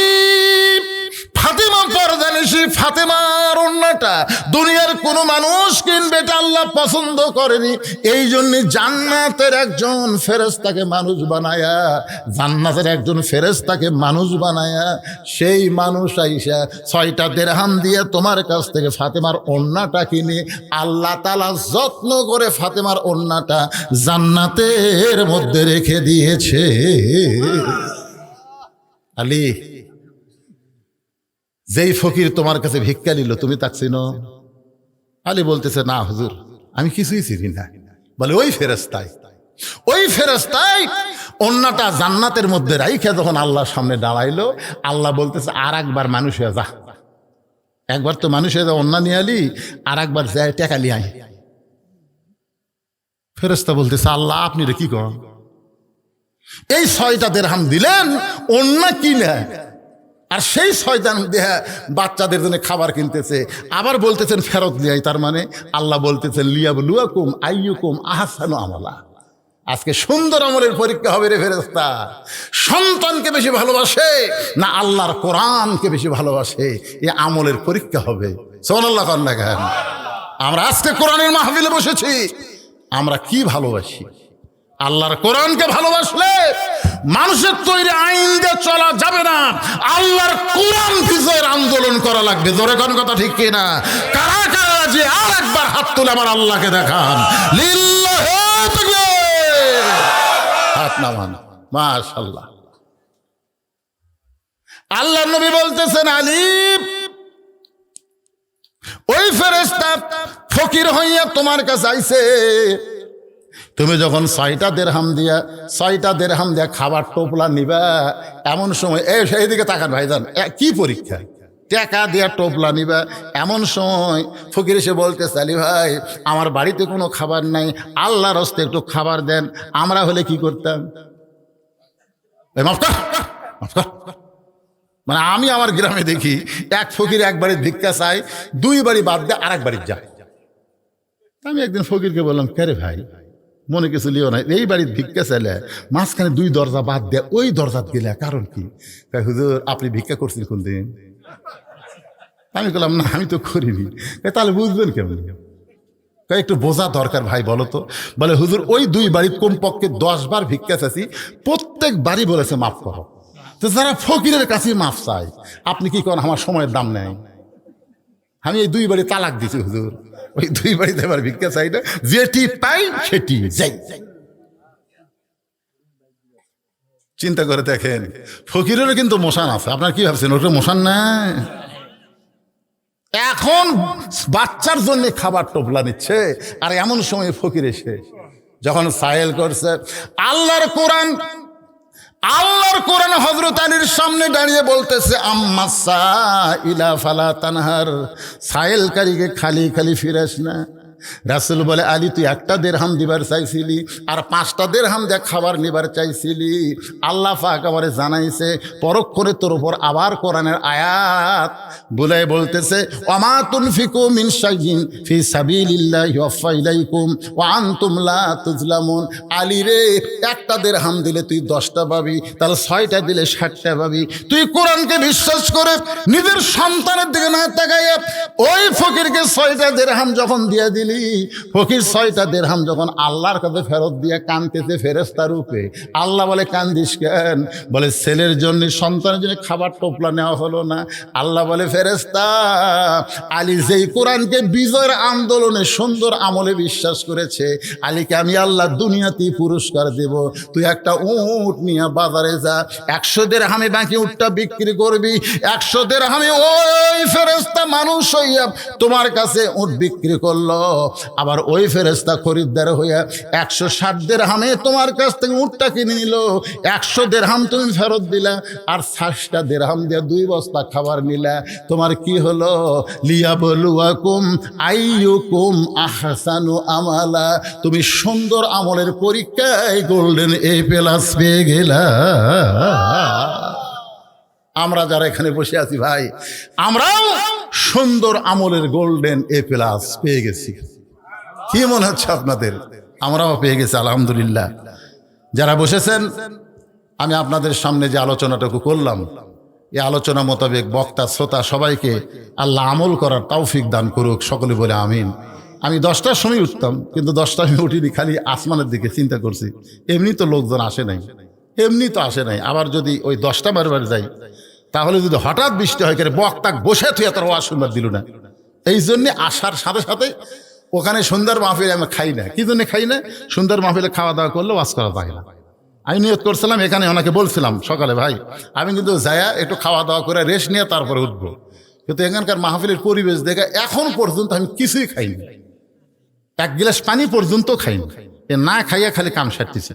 ফাতেমা পর্দানিশী, ফাতেমার ওন্নাটা দুনিয়ার কোনো মানুষ কিনবে, এটা আল্লাহ পছন্দ করেনি। এই জন্য জান্নাতের একজন ফেরেশতাকে মানুষ বানায়া, সেই মানুষ আইসা 6টা দিরহাম দিয়ে তোমার কাছ থেকে ফাতেমার ওন্নাটা কিনে আল্লাহ তাআলা যত্ন করে ফাতেমার ওন্নাটা জান্নাতের মধ্যে রেখে দিয়েছে। আলী, যেই ফকির তোমার কাছে ভিক্ষা নিল তুমি তাক চিনো? আলী বলতেছে, না হুজুর, আমি কিছুই চিনি না। বলে ওই ফেরেশতাই অন্যটা জান্নাতের মধ্যে রাইখে যখন আল্লাহর সামনে দাঁড়াইলো, আল্লাহ বলতেছে আর একবার মানুষ হয়ে যা, একবার তো মানুষ হয়ে যা, অন্য নিয়ে আলি, আর একবার যায় টাকা লিয়ে আয়। ফেরেশতা বলতেছে, আল্লাহ আপনি রে কি করেন, এই 6টা দিরহাম দিলেন অন্য কিনে, আর সেই 6টা দিয়ে বাচ্চাদের জন্য খাবার কিনতেছে, আবার বলতেছেন ফেরত লিয়াই। তার মানে আল্লাহ বলতেছেন লিয়াবলুয়াকুম আইয়ুকুম আহসানু আমালা, আজকে সুন্দর আমলের পরীক্ষা হবে রে ফেরেশতা। সন্তানকে বেশি ভালোবাসে না আল্লাহর কোরআনকে বেশি ভালোবাসে, এই আমলের পরীক্ষা হবে। সুবহানাল্লাহ কান্না গান। আমরা আজকে কোরআনের মাহফিলে বসেছি, আমরা কি ভালোবাসি? আল্লাহর কোরআনকে ভালোবাসলে মানুষের তৈরি আইন দিয়ে চলা যাবে না, আল্লাহর কোরআন বিজয়ের আন্দোলন করা লাগবে। জোরে কোন কথা ঠিক কিনা? কারা কারা যে আর একবার হাত তুলে আমার আল্লাহকে দেখান, লিল্লাহি তাকবীর, হাত নামান। মাশাআল্লাহ। আল্লাহ নবী বলতেছেন, আলী ওই ফেরেশতা ফকির হইয়া তোমার কাছে আইছে, তুমি যখন 6টা দিরহাম দিয়া খাবার টোপলা নিবা, এমন সময় সেই দিকে তাকান ভাইজান, কি পরীক্ষা, টাকা দিয়া টোপলা নিবা, এমন সময় ফকির এসে বলতেছে, আলী ভাই আমার বাড়িতে কোনো খাবার নাই, আল্লাহর হস্তে একটু খাবার দেন। আমরা হলে কি করতাম? মাফ কর। মানে আমি আমার গ্রামে দেখি এক ফকির এক বাড়ির ভিক্ষা চাই, 2 বাড়ি বাদ দিয়ে আর এক বাড়ির যায়। আমি একদিন ফকিরকে বললাম, কে রে ভাই, মনে কিছু লিও না, এই বাড়ির ভিক্ষা চাইলে মাঝখানে 2 দরজা বাদ দেয়, ওই দরজাত গেলে কারণ কি? হুজুর আপনি ভিক্ষা করছেন কোন দিন? আমি বললাম, না আমি তো করিনি। তাহলে বুঝবেন কেমন? একটু বোঝা দরকার ভাই, বলো তো। বলে হুজুর ওই 2 বাড়ির কমপক্ষে 10 বার ভিক্ষা চাইছি, প্রত্যেক বাড়ি বলেছে মাফ করো। তো যারা ফকিরের কাছে মাফ চায়, আপনি কি করেন? আমার সময়ের দাম নেই। আমি এই 2 বাড়ি তালাক দিছি হুজুর, ওই 2 বাড়িতে আবার ভিক্ষা চাই না, যেটি পাই সেটি যাই। চিন্তা করে দেখেন, ফকিরেরও কিন্তু মশান আছে। আপনার কি ভাবছেন ওটা মশান না? এখন বাচ্চার জন্য খাবার টোপলা নিচ্ছে, আর এমন সময় ফকির এসে যখন সায়েল করছে, আল্লাহর কোরআন হযরত আলীর সামনে দাঁড়িয়ে বলতেছে, আম্মা সাইলা ফালা তানহার, সায়েলকারীকে খালি খালি ফিরাস না। রাসূল বলে, আলী তুই 1টা দিরহাম দিবার চাইছিলি, আর 5টা দিরহাম দিয়ে খাবার নিবার চাইছিলি। আল্লাহ পাক আমারে জানাইছে, পরক্ষণে তোর উপর আবার কোরআনের আয়াত বলে বলতেছে, ওয়ামা তুনফিকু মিন শাইইন ফি সাবিলিল্লাহি ইউওয়াফা ইলাইকুম ওয়া আনতুম লা তুজলামুন। আলী রে 1টা দিরহাম দিলে তুই 10টা পাবি, তাহলে 6টা দিলে 60টা পাবি। তুই কোরআনকে বিশ্বাস করে নিজের সন্তানের দিকে না তাকাইয়া ওই ফকিরকে 6টা দিরহাম যখন দিয়ে দিলি, ফকির 6টা দিরহাম যখন আল্লাহর কাছে ফেরত দিয়ে কাঁদতেছে ফেরেশতা রূপে। আল্লাহ বলে, কান্দিস কেন? বলে, ছেলের জন্য, সন্তানের জন্য খাবার টোপলা নেওয়া হলো না। আল্লাহ বলে, ফেরেশতা আলী যেই কোরআনকে বিজয়ের আন্দোলনে সুন্দর আমলে বিশ্বাস করেছে, আলীকে আমি আল্লাহ দুনিয়াতেই পুরস্কার দেব। তুই একটা উট নিয়ে বাজারে যা, 100 দিরহামে বাকি উটটা বিক্রি করবি। 100 দিরহামে ওই ফেরেশতা মানুষ হইয়া তোমার কাছে উট বিক্রি করলো, আবার ওই ফেরেশতা খরিদ্দার হইয়া 160 দিরহামে তোমার কাছ থেকে উটটা কিনে নিল। 100 দিরহাম তুমি ফেরত দিলা, আর 60টা দিরহাম দিয়ে 2 বস্তা খাবার নিলা। তোমার কি হলো? লিয়াবলুয়াকুম আইয়ুকুম আহসানু আমালা, তুমি সুন্দর আমলের পরীক্ষায় গোল্ডেন A+ পেয়ে গেলা। আমরা যারা এখানে বসে আছি ভাই, আমরাও সুন্দর আমলের গোল্ডেন A+ পেয়ে গেছি। কি মনে হচ্ছে আপনাদের? আমরাও পেয়ে গেছি আলহামদুলিল্লাহ। যারা বসেছেন, আমি আপনাদের সামনে যে আলোচনাটুকু করলাম, এই আলোচনা মোতাবেক বক্তা শ্রোতা সবাইকে আল্লাহ আমল করার তৌফিক দান করুক, সকলে বলে আমিন। আমি 10টার সময় উঠতাম, কিন্তু 10টা আমি উঠিনি, খালি আসমানের দিকে চিন্তা করছি। এমনি তো লোকজন আসে নাই, আবার যদি ওই 10টা বারবার যাই, তাহলে যদি হঠাৎ বৃষ্টি হয়, করে বক্তা বসে তুই এত ওয়াজ শুনবার দিল না। এই জন্যে আসার সাথে সাথে ওখানে সন্ধ্যার মাহফিলে আমি খাই না। কি জন্য খাই না? সন্ধ্যার মাহফিলে খাওয়া দাওয়া করলে ওয়াজ করা যায় না। আমি নিয়ত করছিলাম, এখানে ওনাকে বলছিলাম সকালে, ভাই আমি কিন্তু যায়া একটু খাওয়া দাওয়া করে রেস্ট নিয়ে তারপরে উঠবো। কিন্তু এখানকার মাহফিলের পরিবেশ দেখে এখন পর্যন্ত আমি কিছুই খাইনি, এক গ্লাস পানি পর্যন্ত খাইনি, এ না খাইয়া খালি কাম সারতেছে।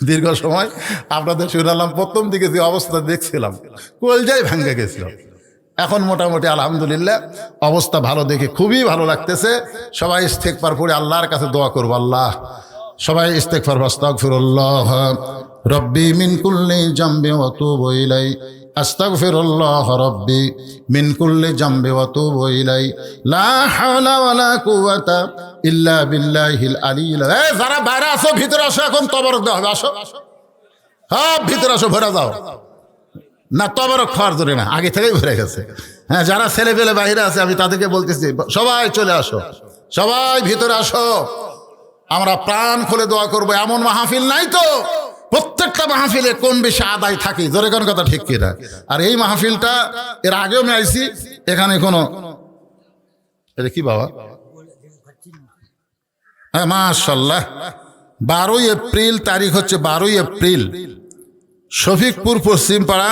দীর্ঘ সময় আপনাদের শুনালাম, প্রথম দিকে যে অবস্থা দেখছিলাম কলজায় ভাঙ্গে গেছিল। এখন মোটামুটি আলহামদুলিল্লাহ অবস্থা ভালো দেখে খুবই ভালো লাগতেছে। সবাই ইস্তেগফার পড়ে আল্লাহর কাছে দোয়া করবো। আল্লাহ সবাই ইস্তেগফার, আস্তাগফিরুল্লাহ রব্বি মিন কুল্লি জামবি ওয়া তুবু ইলাই, আস্তাগফিরুল্লাহ রব্বি মিন কুল্লি জামবি ওয়া তুবু ইলাই, লা হাওলা ওয়ালা কুওয়াতা ইল্লা বিল্লাহিল আলিয়্যিল। যারা বাইরে আসো ভিতরে আসো, এখন তবরক দেওয়া হবে, আসো সব ভিতরে আসো, ভরে যাও না, তবরক খাওয়ার জন্য না, আগে থেকেই ভরে গেছে। হ্যাঁ, যারা ছেলে পেলে বাইরে আছে আমি তাদেরকে বলতেছি সবাই চলে আসো, সবাই ভিতরে আসো, আমরা প্রাণ খুলে দোয়া করবো। এমন মাহফিল নাই তো, প্রত্যেকটা মাহফিলে কম বেশি আদায় থাকি, জোরে কোন কথা ঠিক কিনা? আর এই মাহফিলটা এর আগেও আমি আইছি, এখানে কোনো এটা কি বাবা, হ্যাঁ মাশাআল্লাহ, 12 এপ্রিল তারিখ হচ্ছে 12 এপ্রিল, শফিকপুর পশ্চিম পাড়া।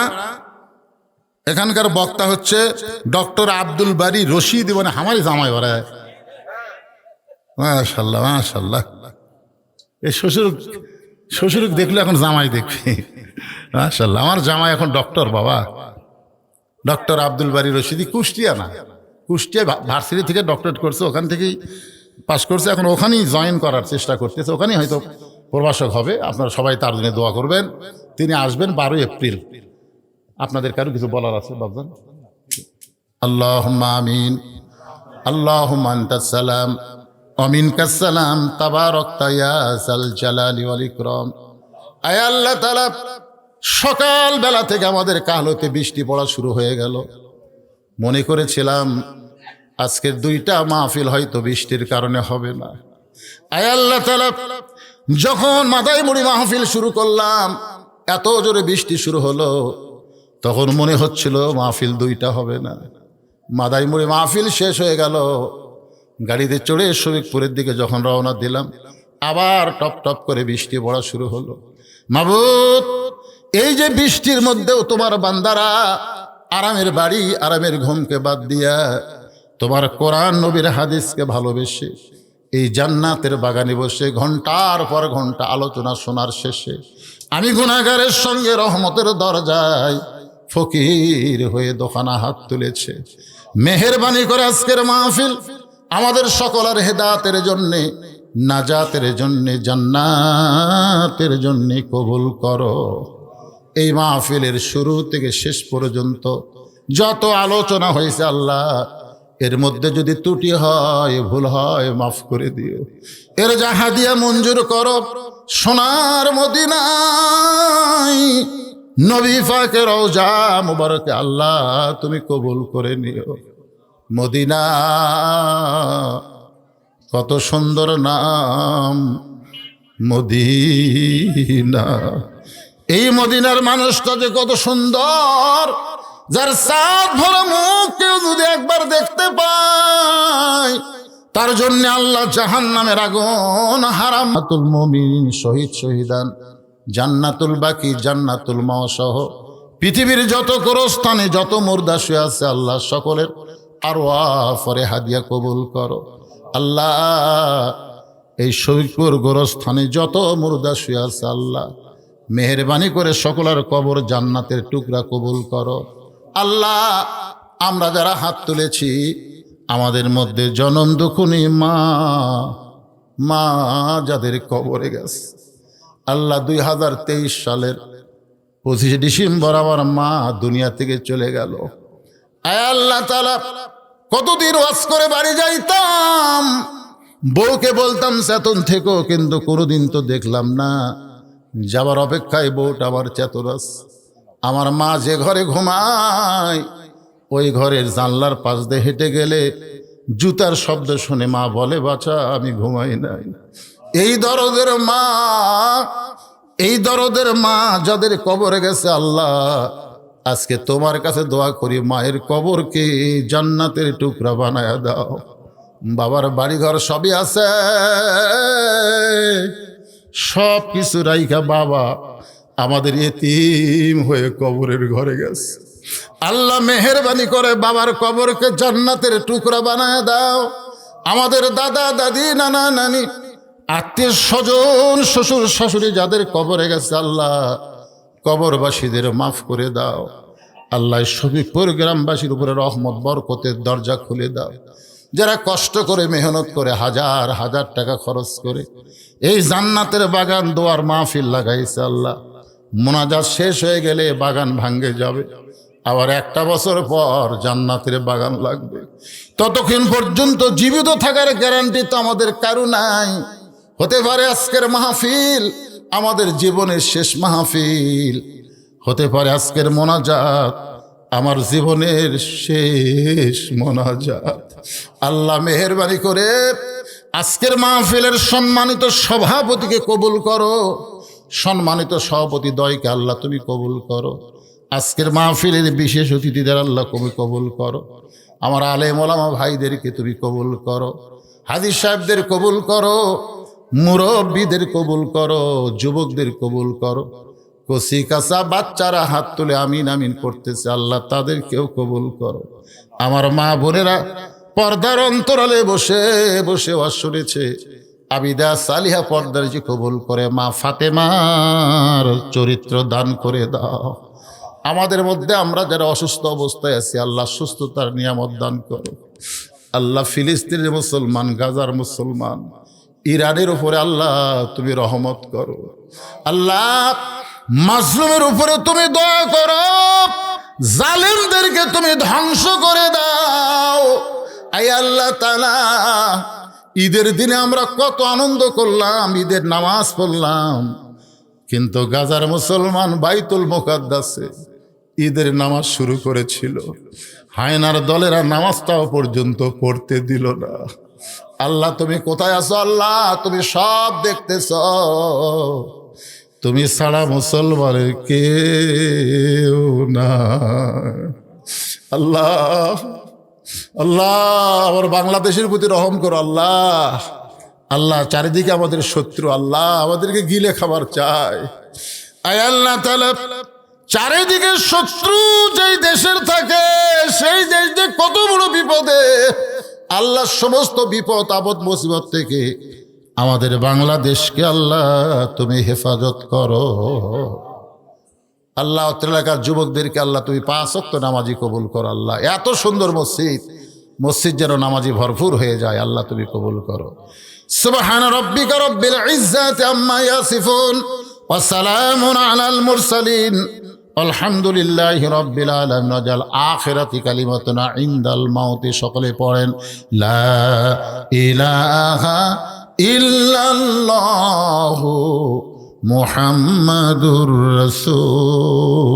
এখানকার বক্তা হচ্ছে ডক্টর আব্দুল বারী রশিদ, মানে আমারই জামাই ওরা। মাশাআল্লাহ মাশাআল্লাহ, এই শ্বশুর দেখলে এখন জামাই দেখবি। মাশাআল্লাহ, আমার জামাই এখন ডক্টর, বাবা ডক্টর আব্দুল বারী রশিদি, কুষ্টিয়া না, কুষ্টিয়া ভার্সিটি থেকে ডক্টরেট করছে, ওখান থেকেই পাশ করছে, এখন ওখানেই জয়েন করার চেষ্টা করতেছে, ওখানেই হয়তো প্রভাষক হবে। আপনারা সবাই তার জন্য দোয়া করবেন। তিনি আসবেন 12 এপ্রিল। আপনাদের কারো কিছু বলার আছে বাবজান? আল্লাহুম্মা আমিন, আল্লাহুম্মা আনতাস সালাম ওয়া মিনকাস সালাম, তাবারাকতা ইয়া যাল জালালি ওয়াল ইকরাম। আয় আল্লাহ তাআলা, সকাল বেলা থেকে আমাদের কালতে বৃষ্টি পড়া শুরু হয়ে গেল। মনে করেছিলাম আজকের 2টা মাহফিল হয়তো বৃষ্টির কারণে হবে না। আয় আল্লাহ তাআলা, যখন মাদাই মুড়ি মাহফিল শুরু করলাম, এত জোরে বৃষ্টি শুরু হলো, তখন মনে হচ্ছিল মাহফিল 2টা হবে না। মাদাই মুড়ি মাহফিল শেষ হয়ে গেল, গাড়িতে চড়ে শরীফপুরের দিকে যখন রওনা দিলাম, আবার টপ টপ করে বৃষ্টি পড়া শুরু হলো। মাবুদ, এই যে বৃষ্টির মধ্যেও তোমার বান্দারা আরামের বাড়ি, আরামের ঘুমকে বাদ দিয়া তোমার কোরআন নবীর হাদিসকে ভালোবেসে এই জান্নাতের বাগানে বসে ঘন্টার পর ঘন্টা আলোচনা শোনার শেষে আমি গুনাহগারের সঙ্গে রহমতের দরজায় ফকির হয়ে দোকানা হাত তুলেছে। মেহেরবানি করে আজকের মাহফিল আমাদের সকলের হেদায়েতের জন্যে, নাজাতের জন্যে, জান্নাতের জন্যে কবুল করো। এই মাহফিলের শুরু থেকে শেষ পর্যন্ত যত আলোচনা হয়েছে আল্লাহ, এর মধ্যে যদি ত্রুটি হয়, ভুল হয়, মাফ করে দিও। এর যা হাদিয়া মঞ্জুর করো। সোনার মদিনায় নবী পাকের রওজা মুবারকে আল্লাহ তুমি কবুল করে নিও। মদিনা কত সুন্দর নাম, মদিনা। এই মদিনার মানুষটা যে কত সুন্দর, যার সাত ভরা মুখ কেউ যদি একবার দেখতে পায়, তার জন্য আল্লাহ জাহান্নামের আগুন হারাম। জান্নাতুল মুমিন, শহীদ শহীদান, জান্নাতুল বাকি, জান্নাতুল মাওয়া, পৃথিবীর যত গোরস্থানে যত মুর্দা শুয়ে আছে আল্লাহ সকলের আরওয়াহ পরে হাদিয়া কবুল করো। আল্লাহ এই শহীদপুর গোরস্থানে যত মুর্দা শুয়ে আছে আল্লাহ মেহেরবানি করে সকলের কবর জান্নাতের টুকরা কবুল করো। আল্লাহ আমরা যারা হাত তুলেছি, আমাদের মধ্যে জনম দুঃখিনী মা যাদের কবরে গেছে আল্লাহ, 2023 সালের 25 ডিসেম্বর আমার মা দুনিয়া থেকে চলে গেল। আয় আল্লাহ তাআলা, কতদিন ওয়াজ করে বাড়ি যাইতাম, বউকে বলতাম চেতন থেকো, কিন্তু কোনোদিন তো দেখলাম না যাবার অপেক্ষায় বউটা আমার চেতন আছে। আমার মা যে ঘরে ঘুমায় ওই ঘরের জানলার পাশ দিয়ে হেঁটে গেলে জুতার শব্দ শুনে মা বলে, বাছা আমি ঘুমাই নাই। এই দরদের মা, এই দরদের মা যাদের কবরে গেছে আল্লাহ, আজকে তোমার কাছে দোয়া করি মায়ের কবরকে জান্নাতের টুকরা বানায়া দাও। বাবার বাড়িঘর সবই আছে, সব কিছু রাইখা বাবা আমাদের এতিম হয়ে কবরের ঘরে গেছে। আল্লাহ মেহেরবানি করে বাবার কবরকে জান্নাতের টুকরা বানায় দাও। আমাদের দাদা দাদি নানা নানি আত্মীয় স্বজন শ্বশুর শাশুড়ি যাদের কবরে গেছে আল্লাহ কবরবাসীদের মাফ করে দাও। আল্লাহ শফিকপুর গ্রামবাসীর উপরে রহমত বরকতের দরজা খুলে দাও। যারা কষ্ট করে মেহনত করে হাজার হাজার টাকা খরচ করে এই জান্নাতের বাগান দোয়ার মাহফিল লাগাইছে আল্লাহ, মোনাজাত শেষ হয়ে গেলে বাগান ভাঙ্গে যাবে, আবার একটা বছর পর জান্নাতের বাগান লাগবে। ততক্ষণ পর্যন্ত জীবিত থাকার গ্যারান্টি তো আমাদের কারো নাই। হতে পারে আজকের মাহফিল আমাদের জীবনের শেষ মাহফিল, হতে পারে আজকের মোনাজাত আমার জীবনের শেষ মোনাজাত। আল্লাহ মেহেরবানি করে আজকের মাহফিলের সম্মানিত সভাপতিকে কবুল করো, সম্মানিত সভাপতি দয়কে আল্লাহ তুমি কবুল করো। আজকের মাহফিলের বিশেষ অতিথিদের আল্লাহ তুমি কবুল করো। আমার আলেম ওলামা ভাইদেরকে তুমি কবুল করো, হাজী সাহেবদের কবুল করো, মুরব্বীদের কবুল করো, যুবকদের কবুল করো। কচি কাঁচা বাচ্চারা হাত তুলে আমিন আমিন করতেছে আল্লাহ তাদেরকেও কবুল করো। আমার মা বোনেরা পর্দার অন্তরালে বসে বসে ওয়াজ শুনেছে, আবিদা সালিহা পর্দার যে কবুল করে, মা ফাতেমার চরিত্র দান করে দাও। আমাদের মধ্যে আমরা যারা অসুস্থ অবস্থায় আছি আল্লাহ সুস্থতার নিয়ামত দান করো। আল্লাহ ফিলিস্তিনের মুসলমান, গাজার মুসলমান, ইরানের উপরে আল্লাহ তুমি রহমত করো। আল্লাহ মাজলুমের উপরে তুমি দয়া করো, জালেমদেরকে তুমি ধ্বংস করে দাও। আয় আল্লাহ তাআলা, ঈদের দিনে আমরা কত আনন্দ করলাম, ঈদের নামাজ পড়লাম, কিন্তু গাজার মুসলমান বাইতুল মুকাদ্দাসে ঈদের নামাজ শুরু করেছিল, হায়নার দলেরা নামাজটাও পর্যন্ত পড়তে দিল না। আল্লাহ তুমি কোথায় আছো? আল্লাহ তুমি সব দেখতেছ, তুমি ছাড়া মুসলমানের কেউ না। আল্লাহ আল্লাহ আমার বাংলাদেশের প্রতি রহম করো আল্লাহ। আল্লাহ চারিদিকে আমাদের শত্রু, আল্লাহ আমাদেরকে গিলে খাবার চায়। আয় আল্লাহ তাআলা চারিদিকে শত্রু যেই দেশের থাকে সেই দেশ যে কত বড় বিপদে। আল্লাহ সমস্ত বিপদ আপদ মুসিবত থেকে আমাদের বাংলাদেশকে আল্লাহ তুমি হেফাজত করো। আল্লাহ এলাকার যুবকদেরকে আল্লাহ তুমি 5 ওয়াক্ত নামাজি কবুল করো। আল্লাহ এত সুন্দর মসজিদ, মসজিদ যেন নামাজি ভরপুর হয়ে যায়, আল্লাহ তুমি কবুল করো। সুবহান রাব্বিকা রাব্বিল ইজ্জাতি আম্মা ইয়াসিফুন ওয়া সালামুন আলাল মুরসালিন আলহামদুলিল্লাহি রাব্বিল আলামিন। ওয়াজাল আখিরাতি কালিমাতুনা ইনদাল মাউতি। সকলে পড়েন লা ইলাহা ইল্লাল্লাহু মুহাম্মাদুর রাসূলুল্লাহ।